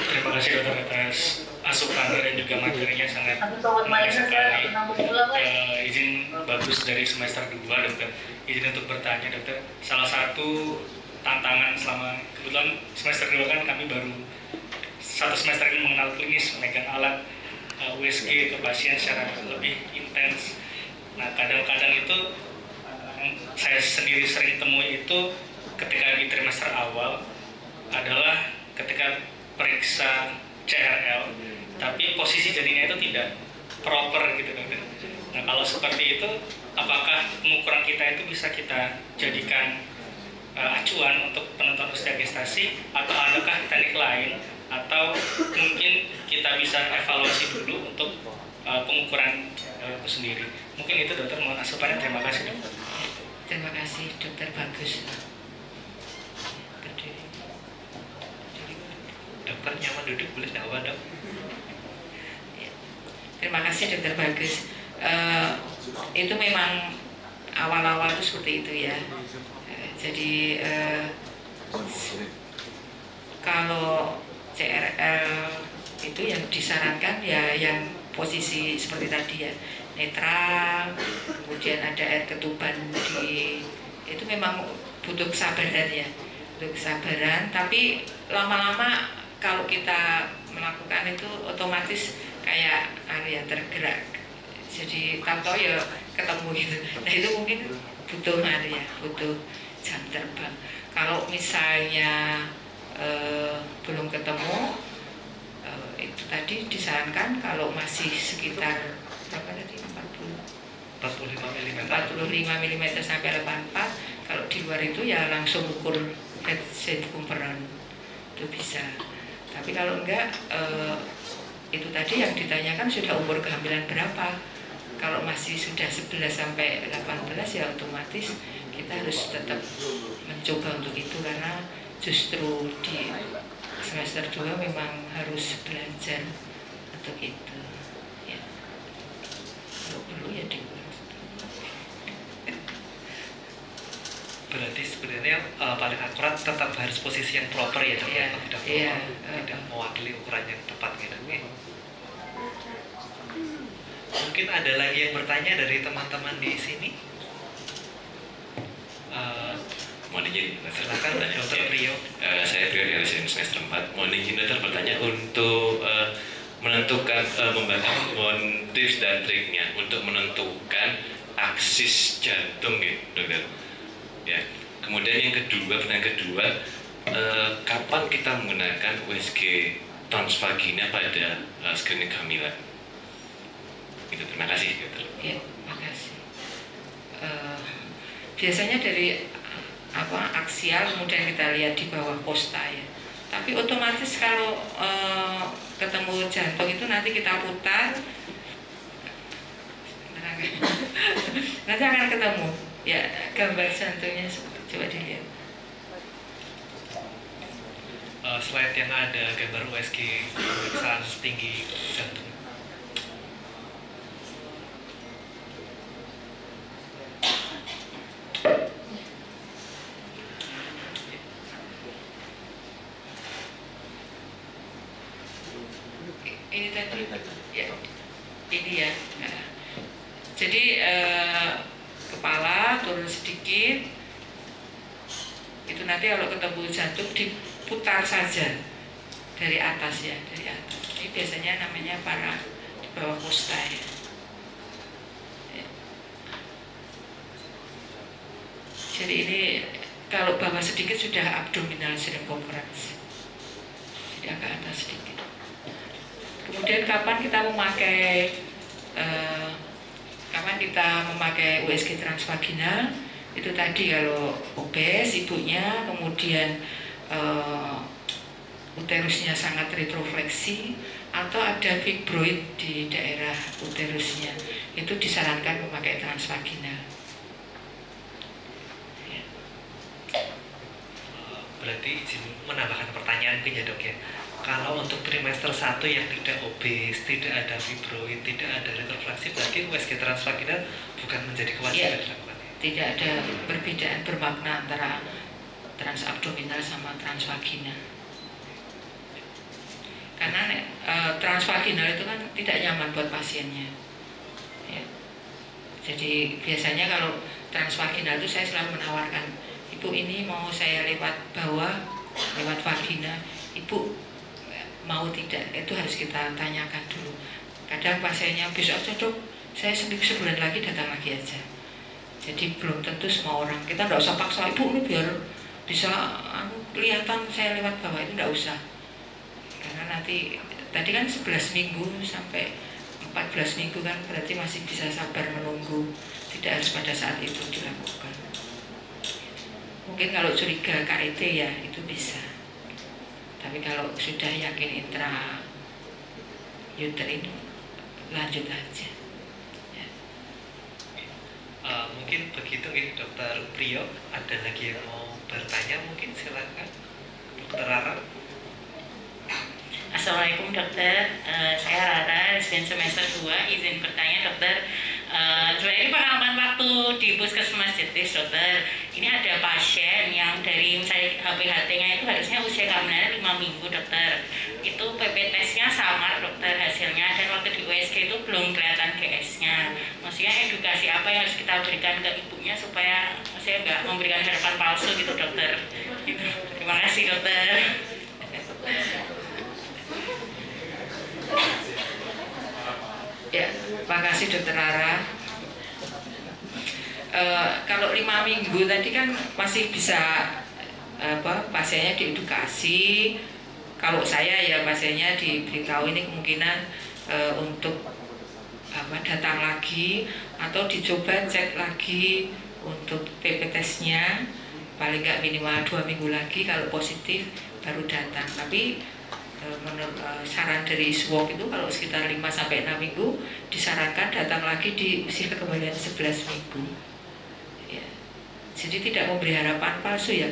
Terima kasih dokter atas asupan dan juga materinya sangat menarik sekali. Izin Bagus dari semester 2 dokter. Izin untuk bertanya dokter. Salah satu tantangan selama kebetulan semester 2 kan kami baru satu semester ini mengenal klinis, memegang alat USG ke pasien secara lebih intens. Nah kadang-kadang itu saya sendiri sering temui itu ketika di trimester awal adalah ketika periksa CRL, tapi posisi janinnya itu tidak proper gitu dokter. Nah kalau seperti itu, apakah pengukuran kita itu bisa kita jadikan acuan untuk penentuan usia gestasi, atau adakah teknik lain, atau mungkin kita bisa evaluasi dulu untuk pengukuran itu sendiri? Mungkin itu dokter, mohon asupannya. Terima kasih dokter. Terima kasih dokter Bagus. Dokter nyaman duduk, boleh jawab dok. Terima kasih dokter Bagus. Itu memang awal-awal itu seperti itu ya. Jadi kalau CRL itu yang disarankan ya yang posisi seperti tadi ya, netral, kemudian ada air ketuban itu memang butuh kesabaran ya, butuh kesabaran. Tapi lama-lama kalau kita melakukan itu otomatis kayak area tergerak, jadi tahu-tahu ya ketemu gitu. Nah itu mungkin butuh area, butuh jam terbang. Kalau misalnya belum ketemu, itu tadi disarankan kalau masih sekitar berapa tadi, 45 mm sampai 84. Kalau di luar itu ya langsung ukur head circumference itu bisa. Tapi kalau enggak, itu tadi yang ditanyakan sudah umur kehamilan berapa. Kalau masih sudah 11 sampai 18 ya otomatis kita harus tetap mencoba untuk itu, karena justru di semester 2 memang harus belajar untuk itu ya. Kalau perlu ya di Berarti sebenarnya paling akurat tetap harus posisi yang proper ya dok, Iya, tidak iya, tidak mewakili ukuran yang tepat gitu. Mungkin ada lagi yang bertanya dari teman-teman di sini. Mohon izin, Silakan Dr. Priyo. Saya Priyo dari semester 4. Mohon izin dokter bertanya untuk menentukan tips dan triknya untuk menentukan aksis jantung gitu dokter. Ya. Kemudian yang kedua, pertanyaan kedua, kapan kita menggunakan USG transvagina pada screening kehamilan? Itu, terima kasih dokter. ya, makasih. Biasanya dari aksial, kemudian kita lihat di bawah posta ya. Tapi otomatis kalau ketemu jantung itu nanti kita putar, nanti akan ketemu ya gambar jantungnya. Coba dilihat. Slide yang ada gambar USG pemeriksaan tinggi jantung. Ini tadi ya, ini ya. Nah, jadi kepala turun sedikit, itu nanti kalau ketemu jantung diputar saja dari atas ya, dari atas. Ini biasanya namanya di bawah posta ya. Jadi ini kalau bawah sedikit sudah abdominal circumference, jadi agak atas sedikit. Kemudian kapan kita memakai USG transvaginal? Itu tadi kalau obes ibunya, kemudian uterusnya sangat retrofleksi atau ada fibroid di daerah uterusnya, itu disarankan memakai transvaginal. Ya. Berarti izin menambahkan pertanyaan ya dok ya. Kalau untuk trimester 1 yang tidak obes, tidak ada fibroid, tidak ada retrofleksi, berarti USG transvaginal bukan menjadi kewajiban dilakukan. Tidak ada perbedaan bermakna antara transabdominal sama transvaginal. Karena transvaginal itu kan tidak nyaman buat pasiennya. Ya. Jadi biasanya kalau transvaginal itu saya selalu menawarkan, ibu ini mau saya lewat bawah, lewat vagina, ibu mau tidak, itu harus kita tanyakan dulu. Kadang pasiennya besok aja dok, saya sebulan lagi datang lagi aja. Jadi belum tentu semua orang, kita tidak usah paksa ibu ini biar bisa kelihatan saya lewat bawah, itu tidak usah. Karena nanti tadi kan 11 minggu sampai 14 minggu kan, berarti masih bisa sabar menunggu, tidak harus pada saat itu dilakukan. Mungkin kalau curiga KET ya itu bisa. Tapi kalau sudah yakin intra uterin, lanjut aja. Ya. Mungkin begitu ya Dokter Priyo. Ada lagi yang mau bertanya? Mungkin silakan Dokter Rara. Assalamualaikum dokter, saya Rara, residen semester 2, izin bertanya dokter. Sebenarnya ini pengalaman waktu di Puskesmas Jetis dokter. Ini ada pasien yang dari misalnya HPHT-nya itu harusnya usia kehamilannya 5 minggu dokter. Itu PP tesnya samar dokter hasilnya, dan waktu di USG itu belum kelihatan GS-nya. Maksudnya edukasi apa yang harus kita berikan ke ibunya supaya saya nggak memberikan harapan palsu gitu dokter. Gitu. Terima kasih dokter. Ya, makasih Dokter Rara. Kalau 5 minggu tadi kan masih bisa pasiennya diedukasi. Kalau saya ya pasiennya diberitahu ini kemungkinan untuk datang lagi atau dicoba cek lagi untuk PP tesnya paling nggak minimal 2 minggu lagi. Kalau positif baru datang. Tapi menurut saran dari SWOG itu kalau sekitar 5-6 minggu disarankan datang lagi di usia kekembangan 11 minggu ya. Jadi tidak memberi harapan palsu ya.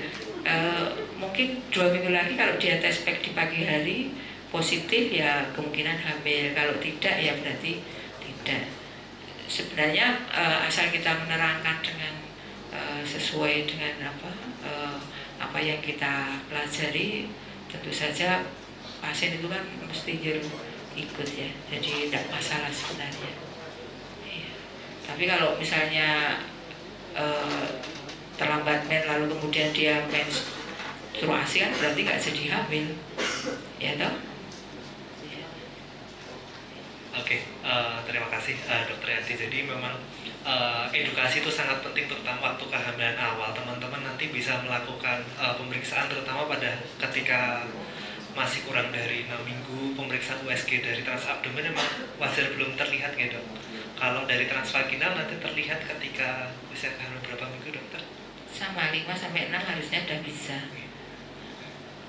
Mungkin 2 minggu lagi kalau dia tes pack di pagi hari positif ya kemungkinan hamil, kalau tidak ya berarti tidak. Sebenarnya asal kita menerangkan dengan sesuai dengan apa yang kita pelajari, tentu saja pasien itu kan mesti ikut ya, jadi tidak masalah sebenarnya ya. Tapi kalau misalnya terlambat men lalu kemudian dia menstruasi kan berarti nggak jadi hamil ya toh. Oke, terima kasih Dokter Yanti. Jadi memang edukasi itu sangat penting, terutama waktu kehamilan awal. Teman-teman nanti bisa melakukan pemeriksaan terutama pada ketika masih kurang dari 6 minggu. Pemeriksaan USG dari transabdomen memang wajar belum terlihat ya dok. Kalau dari transvaginal nanti terlihat ketika usia kehamilan berapa minggu dokter? Sama 5-6 harusnya udah bisa.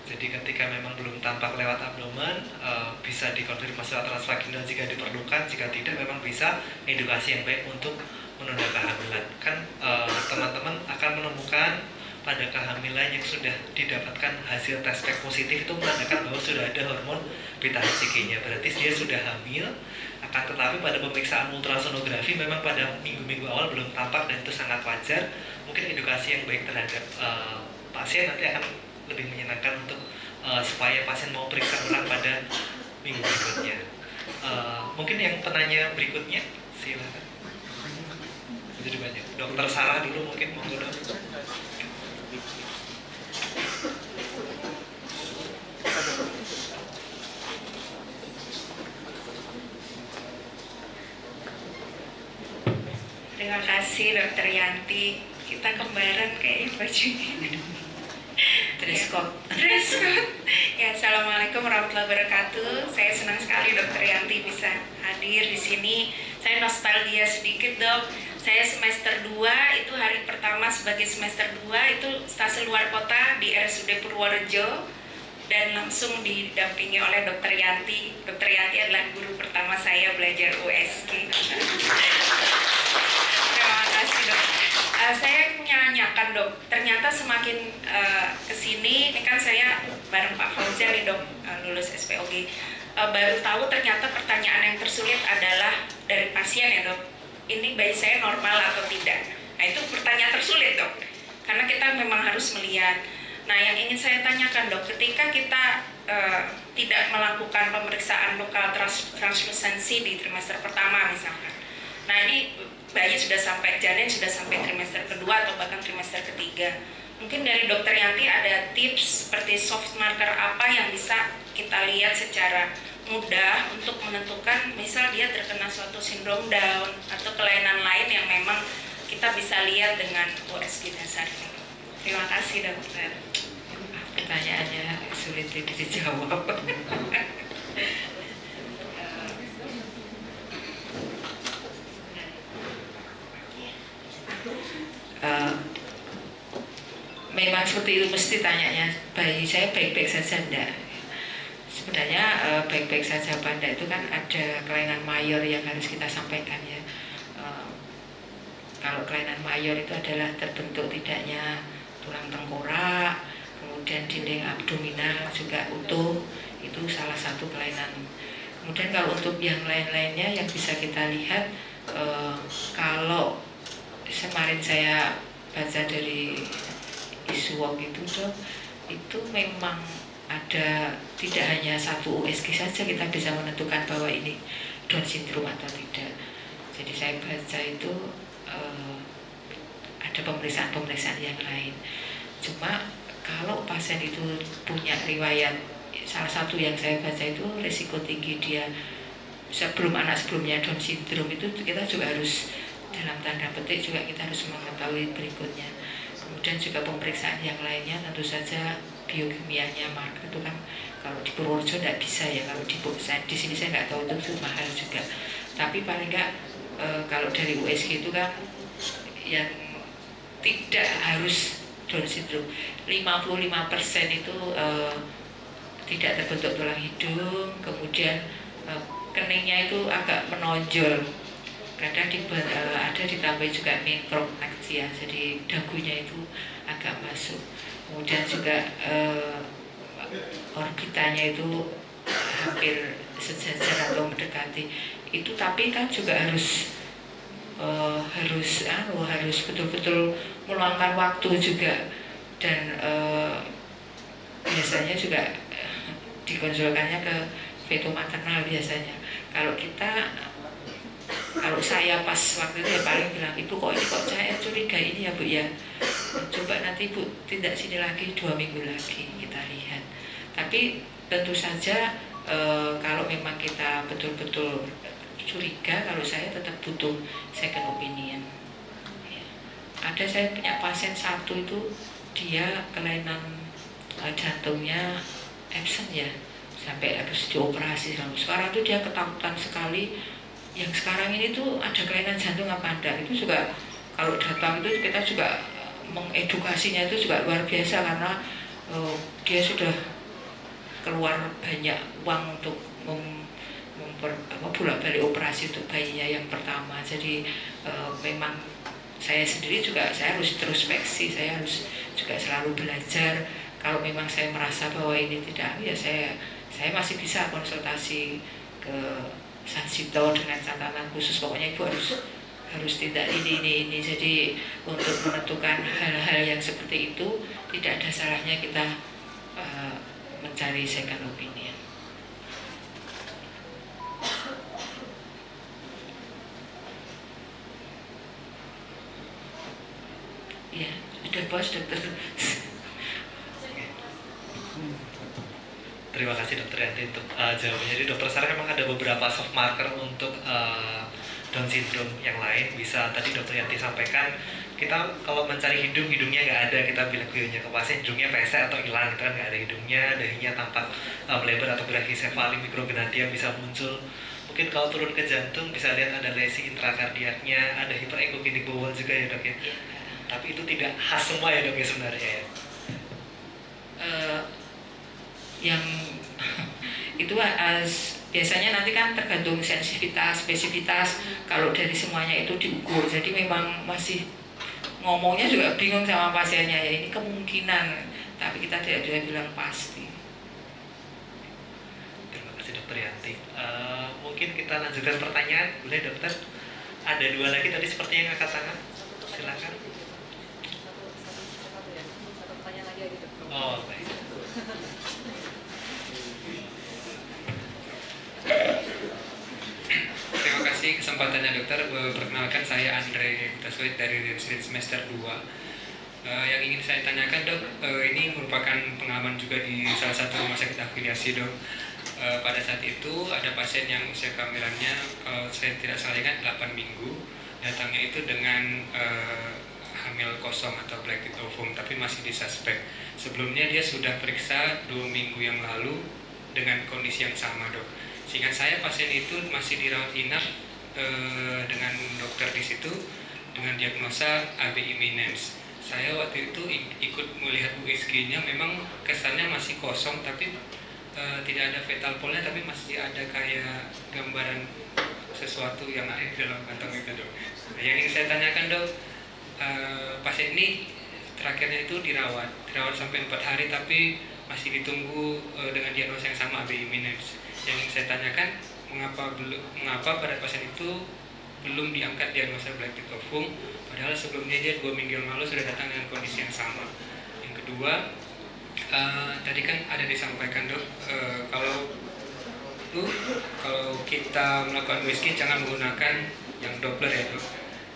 Jadi ketika memang belum tampak lewat abdomen, bisa dikonfirmasi lewat transvaginal jika diperlukan. Jika tidak, memang bisa edukasi yang baik untuk menunda kehamilan. Kan teman-teman akan menemukan pada kehamilan yang sudah didapatkan hasil tes pack positif itu menandakan bahwa sudah ada hormon beta HCG-nya, berarti dia sudah hamil. Akan tetapi pada pemeriksaan ultrasonografi memang pada minggu-minggu awal belum tampak dan itu sangat wajar. Mungkin edukasi yang baik terhadap pasien nanti akan lebih menyenangkan untuk supaya pasien mau periksa ulang pada minggu berikutnya. Mungkin yang penanya berikutnya silakan. Jadi banyak. Dokter Sarah dulu mungkin monggo dok. Terima kasih Dokter Yanti. Kita kembaran kayaknya bajunya. Dress code. Ya, assalamualaikum warahmatullahi wabarakatuh. Saya senang sekali Dokter Yanti bisa hadir di sini. Saya nostalgia sedikit dok. Saya semester 2 itu hari pertama sebagai semester 2 itu stase luar kota di RSUD Purworejo dan langsung didampingi oleh Dokter Yanti. Dokter Yanti adalah guru pertama saya belajar USG. Terima kasih dok. Saya menyanyikan dok, ternyata semakin kesini, ini kan saya bareng Pak Fauzan nih dok, lulus SPOG, baru tahu ternyata pertanyaan yang tersulit adalah dari pasien ya dok, ini bayi saya normal atau tidak. Nah itu pertanyaan tersulit dok, karena kita memang harus melihat. Nah yang ingin saya tanyakan dok, ketika kita tidak melakukan pemeriksaan lokal translusensi di trimester pertama misalkan, nah ini bayi sudah sampai, janin sudah sampai trimester kedua atau bahkan trimester ketiga. Mungkin dari Dokter Yanti ada tips seperti soft marker apa yang bisa kita lihat secara mudah untuk menentukan misal dia terkena suatu sindrom Down atau kelainan lain yang memang kita bisa lihat dengan USG dasarnya. Terima kasih dokter. Pertanyaannya sulit dijawab. Memang seperti itu mesti tanyanya, bayi saya baik-baik saja enggak? Sebenarnya baik-baik saja apa enggak itu kan ada kelainan mayor yang harus kita sampaikan ya. Kalau kelainan mayor itu adalah terbentuk tidaknya tulang tengkorak, kemudian dinding abdominal juga utuh, itu salah satu kelainan. Kemudian kalau untuk yang lain-lainnya yang bisa kita lihat, kalau kemarin saya baca dari SWOG itu dok, itu memang ada tidak hanya satu USG saja kita bisa menentukan bahwa ini Down syndrome atau tidak. Jadi saya baca itu ada pemeriksaan-pemeriksaan yang lain. Cuma kalau pasien itu punya riwayat, salah satu yang saya baca itu risiko tinggi dia sebelum anak sebelumnya Down syndrome itu kita juga harus dalam tanda petik juga kita harus mengetahui berikutnya. Kemudian juga pemeriksaan yang lainnya tentu saja biokimianya marker itu kan kalau di Purworejo tidak bisa ya, kalau di sini saya nggak tahu itu mahal juga. Tapi paling nggak kalau dari USG itu kan yang tidak harus Down syndrome. 55% itu tidak terbentuk tulang hidung, kemudian keningnya itu agak menonjol. Kadang ada ditambah juga mikropaksia, jadi dagunya itu agak masuk. Kemudian juga orbitanya itu hampir sejajar atau mendekati itu, tapi kan juga harus betul-betul meluangkan waktu juga, dan biasanya juga dikonsulkannya ke feto maternal biasanya. Kalau saya pas waktu itu ya paling bilang, ibu kok saya curiga ini ya bu ya, coba nanti bu tindak sini lagi 2 minggu lagi kita lihat. Tapi tentu saja kalau memang kita betul-betul curiga, kalau saya tetap butuh second opinion. Ya. Ada saya punya pasien satu itu dia kelainan jantungnya absent ya, sampai harus dioperasi. Sekarang tuh dia ketakutan sekali. Yang sekarang ini tuh ada kelainan jantung apa enggak, itu juga kalau datang itu kita juga mengedukasinya itu juga luar biasa, karena dia sudah keluar banyak uang untuk bolak-balik operasi untuk bayinya yang pertama. Jadi memang saya sendiri juga saya harus introspeksi, saya harus juga selalu belajar. Kalau memang saya merasa bahwa ini tidak, ya saya masih bisa konsultasi ke Sansito dengan catatan khusus, pokoknya ibu harus tidak ini. Jadi untuk menentukan hal-hal yang seperti itu tidak ada salahnya kita mencari second opinion. Ya, sudah bos dokter. Terima kasih Dokter Yanti untuk jawabannya. Jadi Dokter Sarah memang ada beberapa soft marker untuk Down syndrome yang lain. Bisa tadi Dokter Yanti sampaikan, kita kalau mencari hidungnya nggak ada, kita bilang ke pasien hidungnya pesek atau hilang, gitu kan, nggak ada hidungnya, dahinya tampak melebar atau brachycephaly, mikrogenatia bisa muncul. Mungkin kalau turun ke jantung bisa lihat ada lesi intrakardiaknya, ada hyperechogenik bowel juga ya dok ya. Tapi itu tidak khas semua ya dok ya sebenarnya ya. Yang itu biasanya nanti kan tergantung sensitivitas, spesifitas. Kalau dari semuanya itu diukur, jadi memang masih ngomongnya juga bingung sama pasiennya ya, ini kemungkinan, tapi kita tidak bisa bilang pasti. Terima kasih Dokter Yanti. Mungkin kita lanjutkan pertanyaan, boleh dokter? Ada 2 lagi tadi seperti yang angkat tangan, silakan. Oh baik. Terima kasih kesempatannya dokter. Perkenalkan saya Andre Taswid dari Resident Semester 2. Yang ingin saya tanyakan dok, ini merupakan pengalaman juga di salah satu rumah sakit afiliasi dok. Pada saat itu ada pasien yang usia kehamilannya, kalau saya tidak salah ingat 8 minggu. Datangnya itu dengan hamil kosong atau black ovum, tapi masih disuspek. Sebelumnya dia sudah periksa 2 minggu yang lalu dengan kondisi yang sama dok. Seingat saya pasien itu masih dirawat inap dengan dokter di situ dengan diagnosa AB imminens. Saya waktu itu ikut melihat USG-nya, memang kesannya masih kosong, tapi tidak ada fetal pole-nya, tapi masih ada kayak gambaran sesuatu yang ada di dalam kantong itu dok. Yang ingin saya tanyakan dok, pasien ini terakhirnya itu dirawat sampai 4 hari, tapi masih ditunggu dengan diagnosa yang sama AB imminens. Yang ingin saya tanyakan, mengapa pada pasien itu belum diangkat diagnosa black ovum, padahal sebelumnya dia 2 minggu yang lalu sudah datang dengan kondisi yang sama. Yang kedua, tadi kan ada disampaikan dok, kalau kita melakukan USG jangan menggunakan yang Doppler ya dok,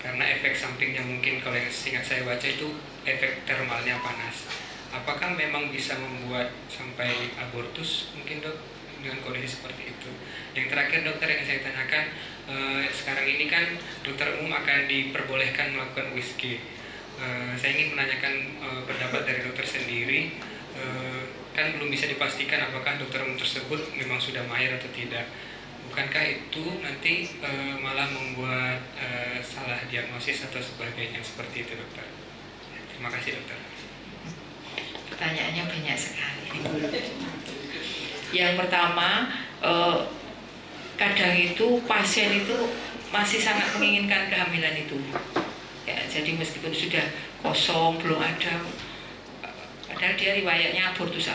karena efek sampingnya mungkin kalau yang seingat saya baca itu efek termalnya panas. Apakah memang bisa membuat sampai abortus mungkin dok dengan kondisi seperti itu? Yang terakhir dokter yang saya tanyakan, sekarang ini kan dokter umum akan diperbolehkan melakukan USG. Saya ingin menanyakan pendapat dari dokter sendiri, kan belum bisa dipastikan apakah dokter umum tersebut memang sudah mahir atau tidak. Bukankah itu nanti malah membuat salah diagnosis atau sebagainya seperti itu dokter? Terima kasih dokter. Pertanyaannya banyak sekali. Yang pertama, kadang itu pasien itu masih sangat menginginkan kehamilan itu. Ya, jadi meskipun sudah kosong, belum ada, padahal dia riwayatnya abortus,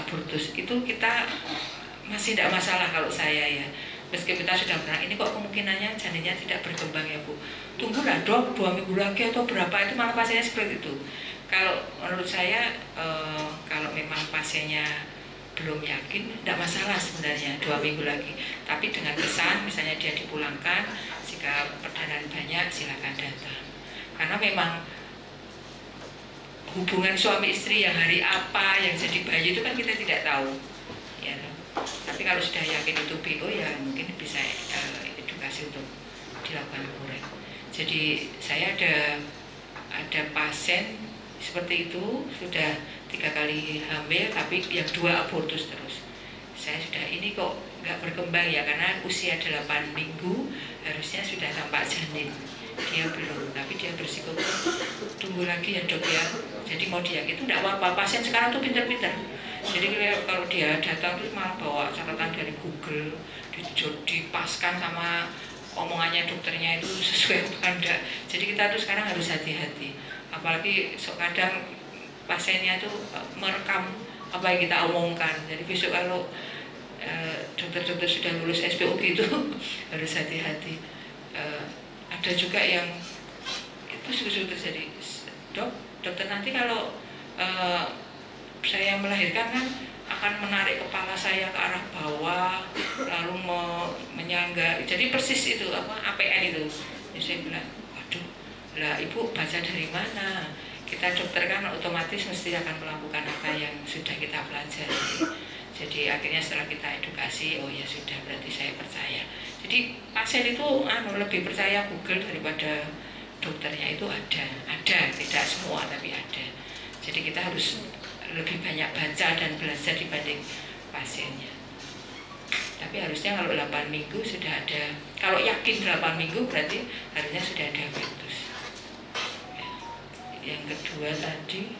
itu kita masih tidak masalah kalau saya ya. Meski kita sudah pernah, ini kok kemungkinannya janinnya tidak berkembang ya Bu. Tunggulah dok, 2 minggu lagi atau berapa, itu malah pasiennya seperti itu. Kalau menurut saya, kalau memang pasiennya belum yakin, tidak masalah sebenarnya 2 minggu lagi. Tapi dengan kesan, misalnya dia dipulangkan, jika perdanaan banyak, silakan datang. Karena memang hubungan suami istri yang hari apa, yang jadi bayi itu kan kita tidak tahu. Ya, tapi kalau sudah yakin itu BO ya mungkin bisa edukasi untuk dilakukan kurek. Jadi saya ada pasien seperti itu sudah 3 kali hamil tapi yang 2 abortus terus. Saya sudah ini kok nggak berkembang ya karena usia 8 minggu harusnya sudah tampak janin. Dia belum, tapi dia bersikukuh tunggu lagi ya dok ya. Jadi mau dia itu tidak apa-apa. Pasien sekarang tuh pinter-pinter. Jadi kalau dia datang tuh malah bawa catatan dari Google, dipaskan sama omongannya dokternya itu sesuai apa enggak. Jadi kita tuh sekarang harus hati-hati. Apalagi kadang pasiennya tuh merekam apa yang kita omongkan. Jadi besok kalau dokter-dokter sudah lulus SPOG itu harus hati-hati. Ada juga yang itu sudah terjadi, dokter nanti kalau saya melahirkan kan akan menarik kepala saya ke arah bawah lalu menyangga, jadi persis itu APN itu. Jadi saya bilang, waduh lah ibu baca dari mana? Kita dokter kan otomatis mesti akan melakukan apa yang sudah kita pelajari. Jadi akhirnya setelah kita edukasi, oh ya sudah, berarti saya percaya. Jadi pasien itu lebih percaya Google daripada dokternya. Itu ada, tidak semua tapi ada. Jadi kita harus lebih banyak baca dan belajar dibanding pasiennya. Tapi harusnya kalau 8 minggu sudah ada, kalau yakin 8 minggu berarti harusnya sudah ada fetus. Yang kedua tadi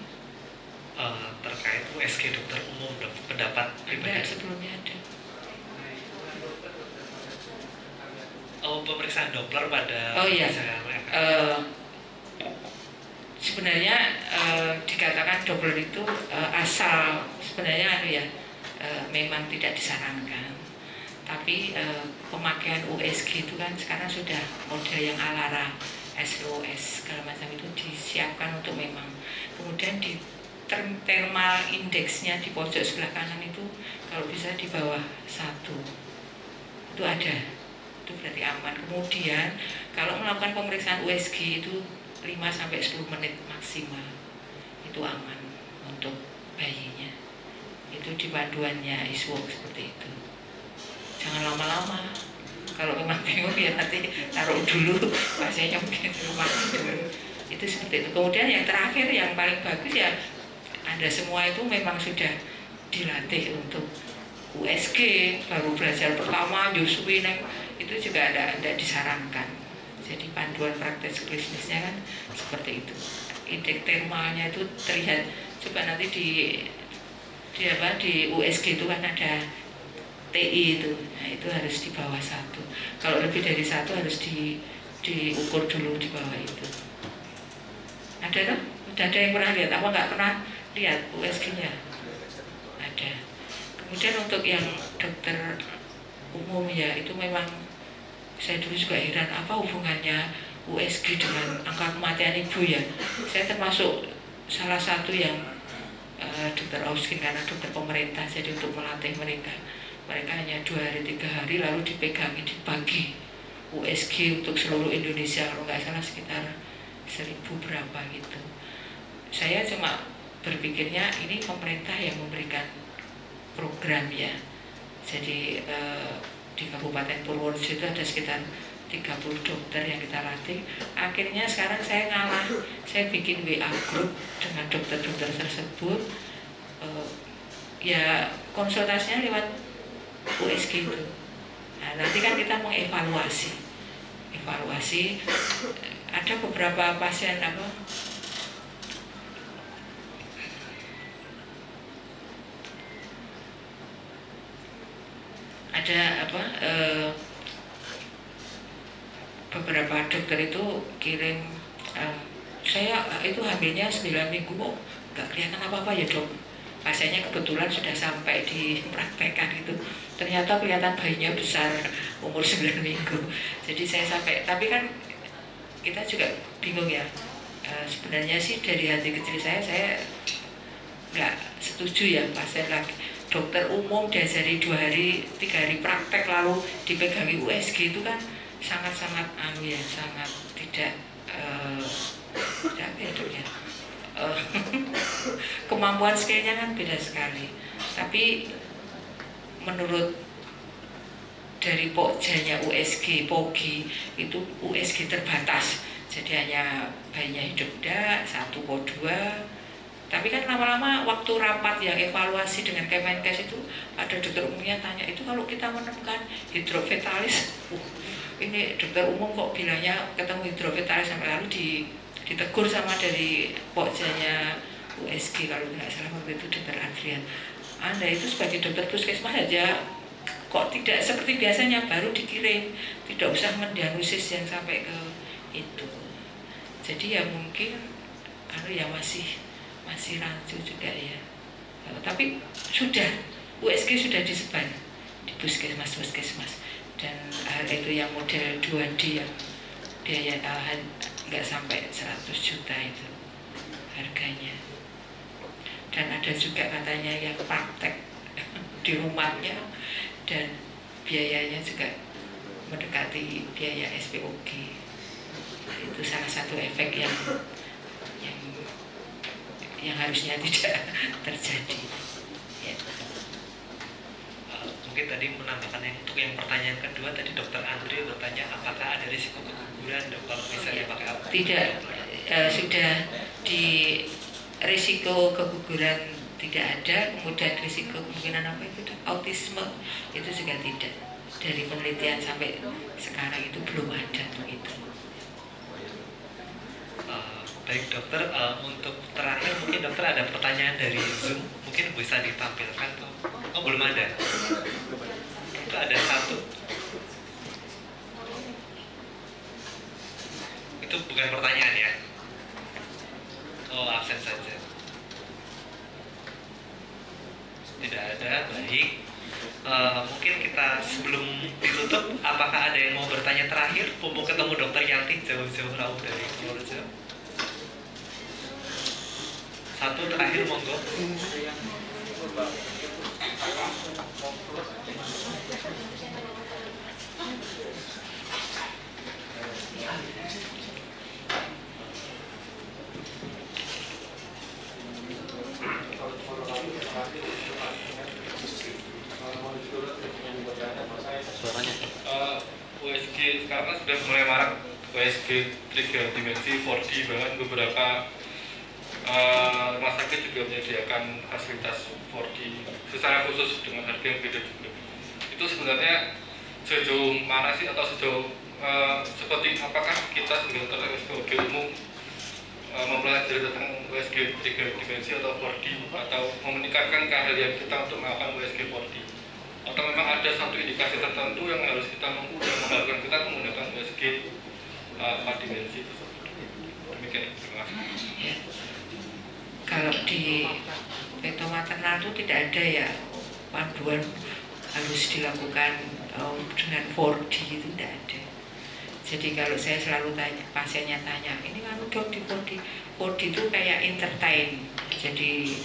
terkait USG dokter umum, pendapat pribadi. Sebelumnya ada. Pemeriksaan Doppler pada sebenarnya dikatakan Doppler itu asal sebenarnya memang tidak disarankan. Tapi pemakaian USG itu kan sekarang sudah model yang ALARA, SOS segala macam itu disiapkan untuk memang. Kemudian di thermal indeksnya di pojok sebelah kanan itu kalau bisa di bawah 1 itu ada, itu berarti aman. Kemudian kalau melakukan pemeriksaan USG itu 5-10 menit maksimal itu aman untuk bayinya. Itu di panduannya ISWOG seperti itu. Jangan lama-lama. Kalau memang bingung ya nanti taruh dulu pasiennya mungkin di rumah dulu. Itu seperti itu. Kemudian yang terakhir yang paling bagus ya Anda semua itu memang sudah dilatih untuk USG, baru belajar pertama nyusui itu juga ada disarankan. Jadi panduan praktek klinisnya kan seperti itu. Indeks termalnya itu terlihat, coba nanti di USG itu kan ada TI itu, nah itu harus di bawah 1. Kalau lebih dari 1 harus diukur dulu di bawah itu. Ada kan? Udah ada yang pernah lihat? Apa nggak pernah lihat USG-nya? Ada. Kemudian untuk yang dokter umum ya itu memang saya dulu juga heran apa hubungannya USG dengan angka kematian ibu ya. Saya termasuk salah satu yang dokter Auskin karena dokter pemerintah, jadi untuk melatih mereka hanya 2 hari 3 hari lalu dipegangi dibagi USG untuk seluruh Indonesia, kalau nggak salah sekitar 1000 berapa gitu. Saya cuma berpikirnya ini pemerintah yang memberikan program ya. Jadi di Kabupaten Purworejo itu ada sekitar 30 dokter yang kita latih. Akhirnya sekarang saya ngalah, saya bikin WA group dengan dokter-dokter tersebut. Ya konsultasinya lewat USG itu. Nah, nanti kan kita mengevaluasi. Ada beberapa pasien ada beberapa dokter itu kirim, saya itu hamilnya 9 minggu kok nggak kelihatan apa-apa ya dok. Pasiennya kebetulan sudah sampai dipraktekkan itu, ternyata kelihatan bayinya besar, umur 9 minggu. Jadi saya sampai, tapi kan kita juga bingung ya. Sebenarnya sih dari hati kecil saya nggak setuju ya pasien lagi. Dokter umum diajari 2 hari, 3 hari praktek lalu dipegangi USG itu kan sangat-sangat sangat tidak kemampuan skillnya kan beda sekali. Tapi menurut dari pokjanya USG POGI itu USG terbatas, jadi hanya bayinya hidup dak 1 kok 2. Tapi kan lama-lama waktu rapat yang evaluasi dengan Kemenkes itu ada dokter umumnya tanya, itu kalau kita menemukan hidrofetalis, ini dokter umum kok bilangnya ketemu hidrofetalis, sampai lalu ditegur sama dari pokjanya USG kalau tidak salah waktu itu dokter Adrian. Anda itu sebagai dokter puskesmas aja kok tidak seperti biasanya, baru dikirim, tidak usah mendiagnosis yang sampai ke itu. Jadi ya mungkin ya masih rancu juga ya. Tapi sudah USG sudah disebar di puskesmas dan itu yang model 2D yang biaya nggak sampai 100 juta itu harganya. Dan ada juga katanya yang praktek di rumahnya dan biayanya juga mendekati biaya SPOG. Itu salah satu efek yang harusnya tidak terjadi. Ya. Mungkin tadi menambahkan untuk yang pertanyaan kedua tadi Dokter Andri bertanya apakah ada risiko keguguran dok kalau misalnya pakai apa? Tidak, sudah di risiko keguguran tidak ada, kemudian risiko kemungkinan autisme itu juga tidak. Dari penelitian sampai sekarang itu belum ada itu. Baik dokter, untuk terakhir mungkin dokter ada pertanyaan dari Zoom, mungkin bisa ditampilkan tuh. Oh belum ada. Itu ada 1. Itu bukan pertanyaan ya. Oh absen saja. Tidak ada, baik. Mungkin kita sebelum ditutup, apakah ada yang mau bertanya terakhir? Mau ketemu dokter Yanti jauh-jauh raut dari Purworejo. 1 terakhir monggo. USG sekarang sudah mulai marak USG 3 dimensi 4D, bahkan beberapa rumah sakit juga menyediakan fasilitas 4D secara khusus dengan harga yang beda juga. Itu sebenarnya sejauh mana sih, atau sejauh seperti apakah kita sebagai dokter SPOG umum mempelajari tentang USG 3 dimensi atau 4D, atau memeningkatkan keahlian kita untuk melakukan USG 4D, atau memang ada satu indikasi tertentu yang harus kita mengharuskan kita menggunakan USG 4 dimensi. Demikian, terima kasih. Kalau di Peto Maternal itu tidak ada ya panduan harus dilakukan dengan 4D, itu tidak ada. Jadi kalau saya selalu tanya, pasiennya tanya, ini kan dok di 4D itu kayak entertain. Jadi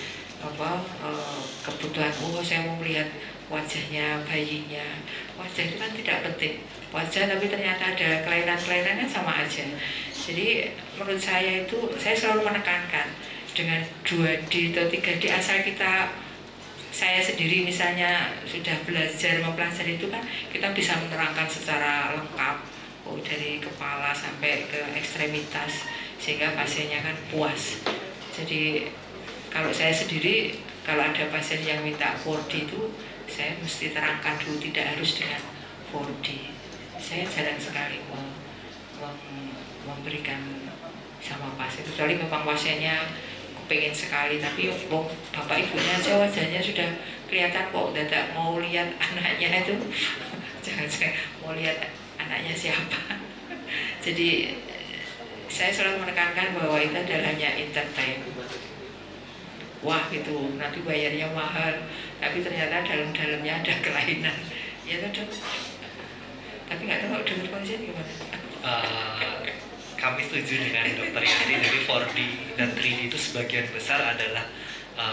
kebutuhan, saya mau melihat wajahnya bayinya. Wajah itu kan tidak penting. Wajah tapi ternyata ada kelainan-kelainan kan sama aja. Jadi menurut saya itu, saya selalu menekankan dengan 2D atau 3D asal saya sendiri misalnya sudah belajar mempelajari itu kan kita bisa menerangkan secara lengkap dari kepala sampai ke ekstremitas sehingga pasiennya kan puas. Jadi kalau saya sendiri kalau ada pasien yang minta 4D itu saya mesti terangkan dulu, tidak harus dengan 4D. Saya jarang sekali memberikan sama pasien, kecuali memang pasiennya pengen sekali, tapi bapak ibunya aja wajahnya sudah kelihatan kok dadak mau lihat anaknya itu jangan-jangan mau lihat anaknya siapa. Jadi saya selalu menekankan bahwa itu adalah hanya entertain. Wah itu nanti bayarnya mahal, tapi ternyata dalam-dalamnya ada kelainan. Ya Dok. Tapi nggak tahu kalau dengar konsen gimana? Kami setuju dengan Dokter Yanti. Jadi 4D dan 3D itu sebagian besar adalah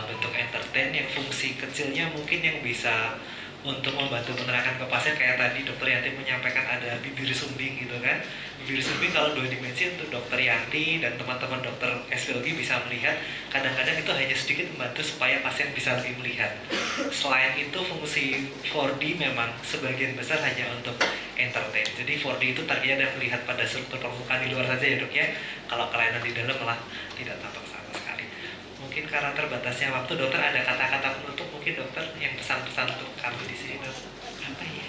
bentuk entertain yang fungsi kecilnya mungkin yang bisa untuk membantu menerangkan ke pasien, kayak tadi Dokter Yanti menyampaikan ada bibir sumbing gitu kan. Bibir sumbing kalau 2 dimensi untuk Dokter Yanti dan teman-teman dokter SPOG bisa melihat, kadang-kadang itu hanya sedikit membantu supaya pasien bisa lebih melihat. Selain itu fungsi 4D memang sebagian besar hanya untuk entertain. Jadi 4D itu tadinya ada melihat pada struktur permukaan di luar saja ya Dok ya. Kalau kelainan di dalam malah tidak tampak sama sekali. Mungkin karena terbatasnya waktu, dokter ada kata-kata penutup mungkin dokter yang pesan-pesan untuk kami di sini Dok. Apa ya?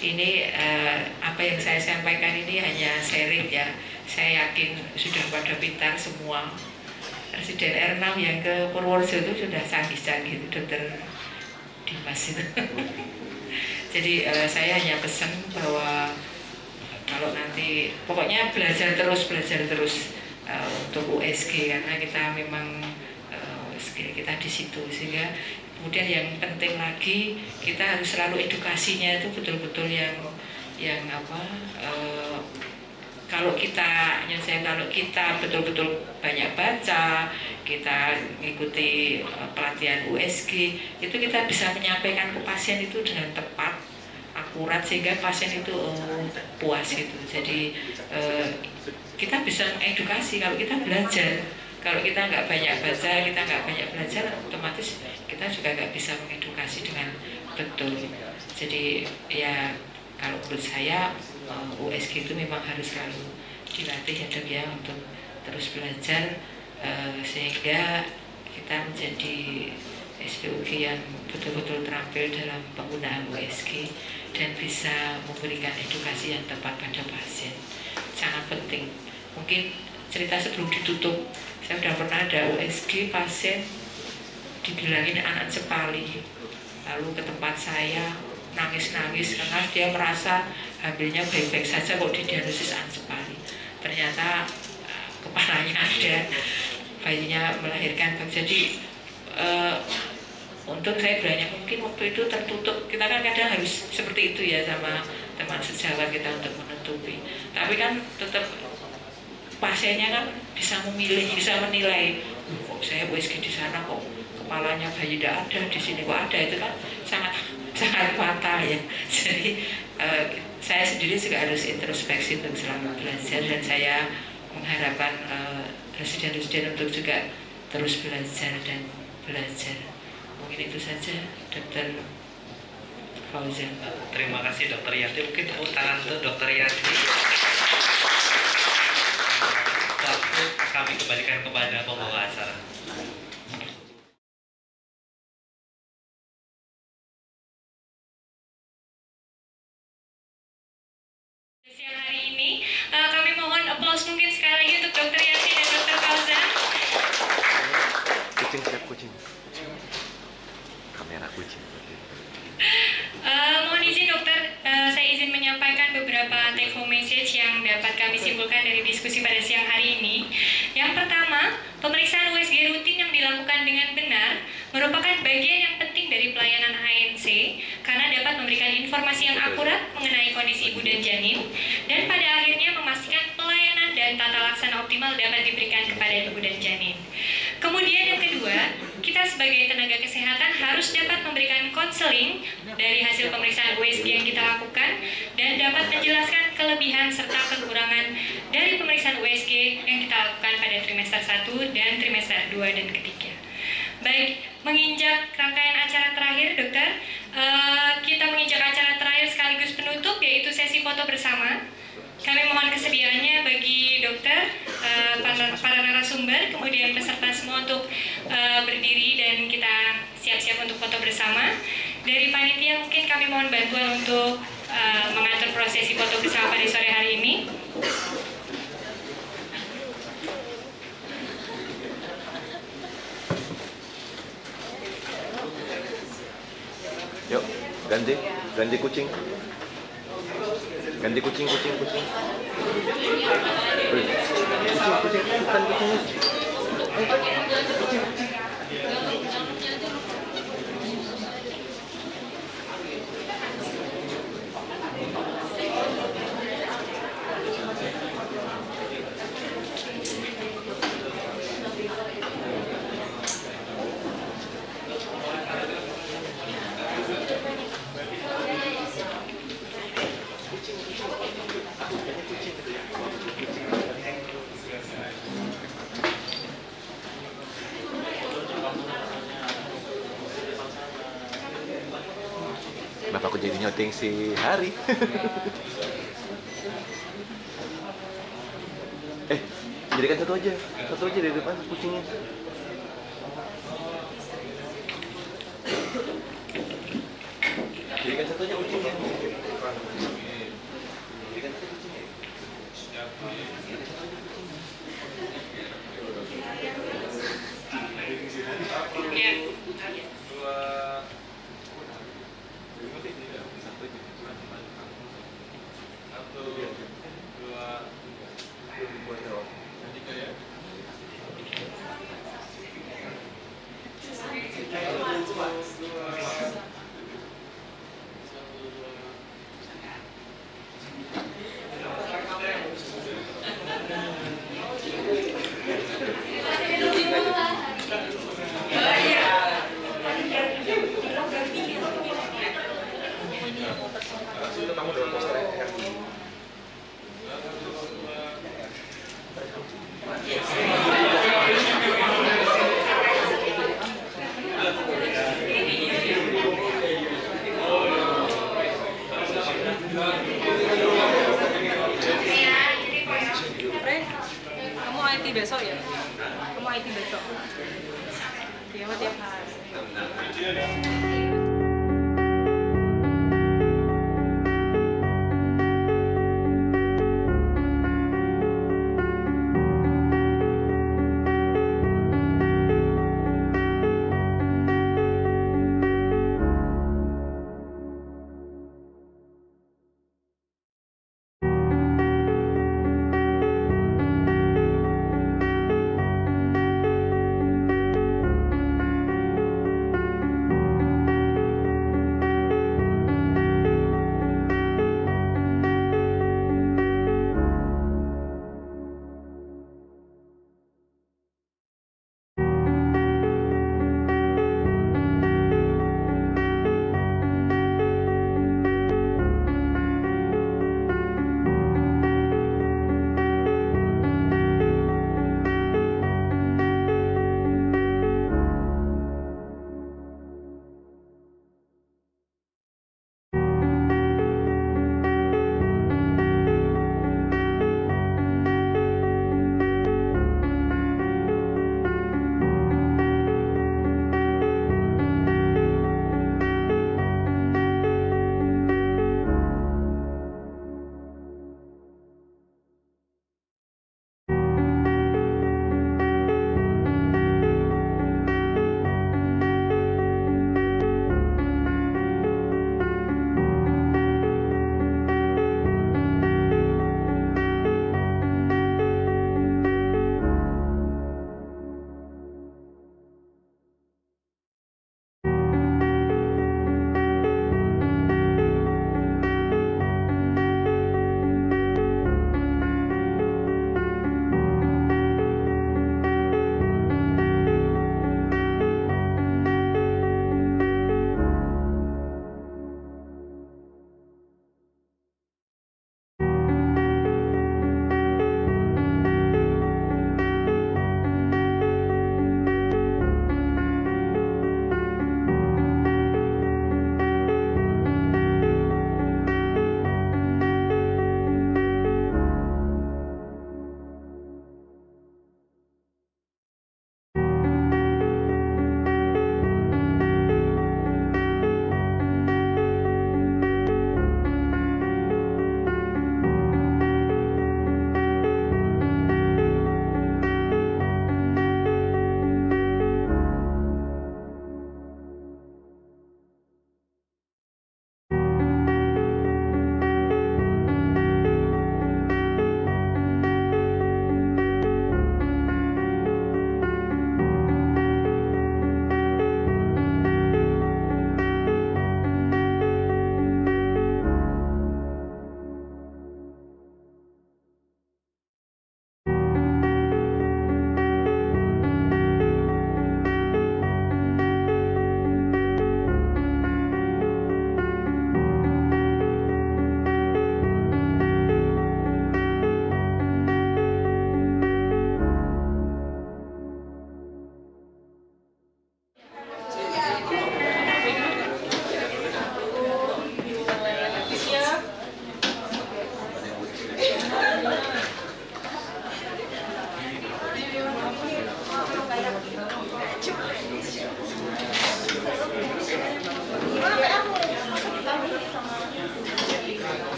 Ini apa yang saya sampaikan ini hanya sharing ya. Saya yakin sudah pada pintar semua. Presiden R6 yang ke Purworejo itu sudah canggih-canggih, Dokter Dimas itu. Jadi saya hanya pesan bahwa kalau nanti pokoknya belajar terus untuk USG, karena kita memang USG kita di situ, sehingga kemudian yang penting lagi kita harus selalu edukasinya itu betul-betul yang kalau kita betul-betul banyak baca, kita mengikuti pelatihan USG, itu kita bisa menyampaikan ke pasien itu dengan tepat, akurat, sehingga pasien itu puas itu. Jadi kita bisa mengedukasi kalau kita belajar. Kalau kita nggak banyak baca, kita nggak banyak belajar, otomatis kita juga nggak bisa mengedukasi dengan betul. Jadi ya kalau menurut saya USG itu memang harus selalu dilatih ya Dok ya, untuk terus belajar sehingga kita menjadi SPOG yang betul-betul terampil dalam penggunaan USG dan bisa memberikan edukasi yang tepat pada pasien. Sangat penting. Mungkin cerita sebelum ditutup, saya sudah pernah ada USG pasien dibilangin anak cepali, lalu ke tempat saya nangis-nangis karena dia merasa hamilnya baik-baik saja kok didiagnosis anak cepali. Ternyata kepalanya ada, bayinya melahirkan. Jadi untuk saya bilangnya mungkin waktu itu tertutup. Kita kan kadang harus seperti itu ya sama teman sejawat kita untuk menutupi. Tapi kan tetap pasiennya kan bisa memilih, bisa menilai. Kok saya USG di sana kok kepalanya bayi tidak ada, di sini kok ada, itu kan sangat fatal ya. Jadi saya sendiri juga harus introspeksi untuk selalu belajar, dan saya mengharapkan residen-residen untuk juga terus belajar dan belajar. Mungkin itu saja, Dokter Fauzan. Terima kasih Dokter Yanti. Mungkin tepuk tangan untuk Dokter Yanti. Waktu kami kembalikan kepada pembawa acara. Siang hari ini kami mohon aplaus mungkin sekali lagi untuk Dokter Yanti dan Dokter Fauzan. Kucing siap kucing. Kamera kucing. Mohon izin dokter, saya izin menyampaikan beberapa take home message yang dapat kami simpulkan dari diskusi pada siang hari ini. Yang pertama, pemeriksaan USG rutin yang dilakukan dengan benar merupakan bagian yang penting dari pelayanan ANC karena dapat memberikan informasi yang akurat mengenai kondisi ibu dan janin, dan pada akhirnya memastikan pelayanan dan tata laksana optimal dapat diberikan kepada ibu dan janin. Kemudian yang kedua, kita sebagai tenaga kesehatan harus dapat memberikan konseling dari hasil pemeriksaan USG yang kita lakukan dan dapat menjelaskan kelebihan serta kekurangan dari pemeriksaan USG yang kita lakukan pada trimester 1 dan trimester 2 dan ketiga. Baik, menginjak rangkaian acara terakhir, dokter, kita menginjak acara terakhir sekaligus penutup, yaitu sesi foto bersama. Kami mohon kesediaannya bagi dokter, para narasumber, kemudian peserta semua untuk berdiri dan kita siap-siap untuk foto bersama. Dari panitia mungkin kami mohon bantuan untuk mengatur prosesi foto bersama pada sore hari ini. ganti kucing. Ganti kucing. Kucing, bukan kucing. Kenapa aku jadi nyoteng si Hari? Jadikan satu aja di depan kucingnya. Jadikan satu aja kucingnya. Jadikan satu kucingnya. Kamu IT besok ya? Kamu IT besok? Iya, tiap hari.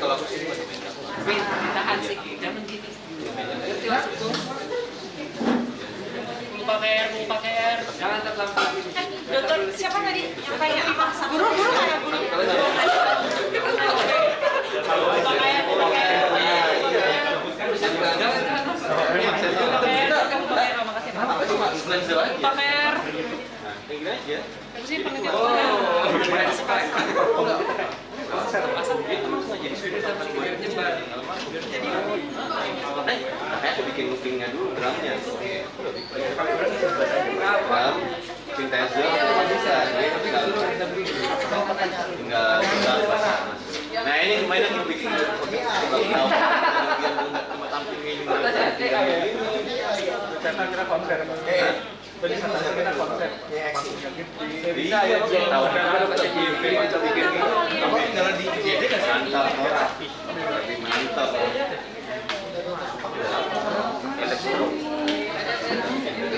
Kalau aku sini Tahan sih, jangan gini. Ngerti maksudku? Lupa KR. Jangan terlambat. Dokter siapa tadi yang tanya apa? Guru kayak guru. Aku bikin loopingnya dulu drumnya. Synthesizer bisa, tinggal nah ini kemarin aku bikin tahu cuma tampilin kira konser bisa konser bisa ya tahu bikin jalan di JD kan mantap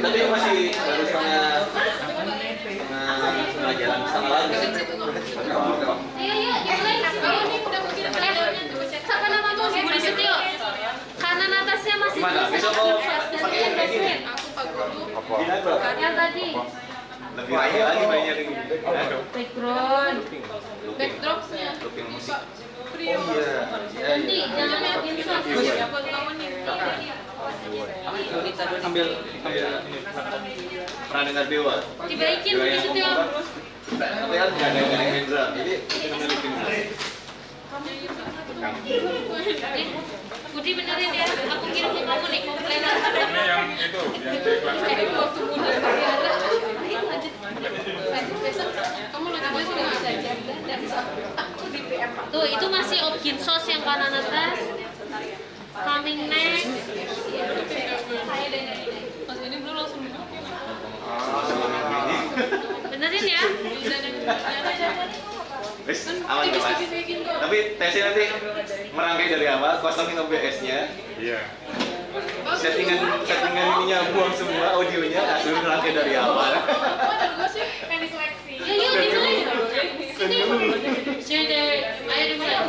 tapi masih baru setengah jalan setengah lagi. Siapa nama tuh? Budi Setio. Kanan atasnya masih aku Pak Guru. Yang tadi. Lebih lagi banyak ini. Backdropnya. Oh iya. Nanti jangan lihat insaf. Ambil pernah dengar Dewa. Dibaikin Budi Setio. Lihat nggak ada yang Hendra. Jadi kita milikin. Budi benerin ya, aku kirim ke kamu nih komplainan. Yang itu, yang Waktu Budi lanjut besok kamu nanti besok bisa aja dan aku di PM Pak. Tuh itu masih Opkin Sos yang kanan atas. Coming next. Saya dan Mas ini belum langsung benerin ya. Wis, aman ya Mas. Tapi tesnya nanti merangkai dari awal, kosongin OBS-nya. Iya. Settingan ininya buang semua audionya, langsung merangkai dari awal. Ya yuk dimulai. Sini deh, ayo dimulai.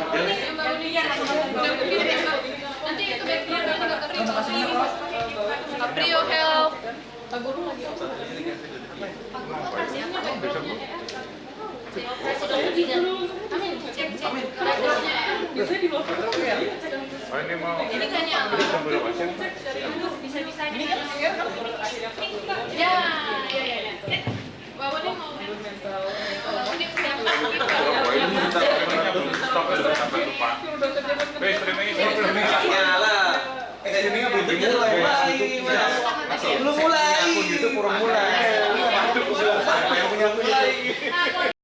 Nanti itu background nggak terima. Caprio help. Pak Guru lagi. Oh ini mau. Ini kan yang bisa-bisa ini kan ya. Bawa nih mau ini Stop sampai lupa.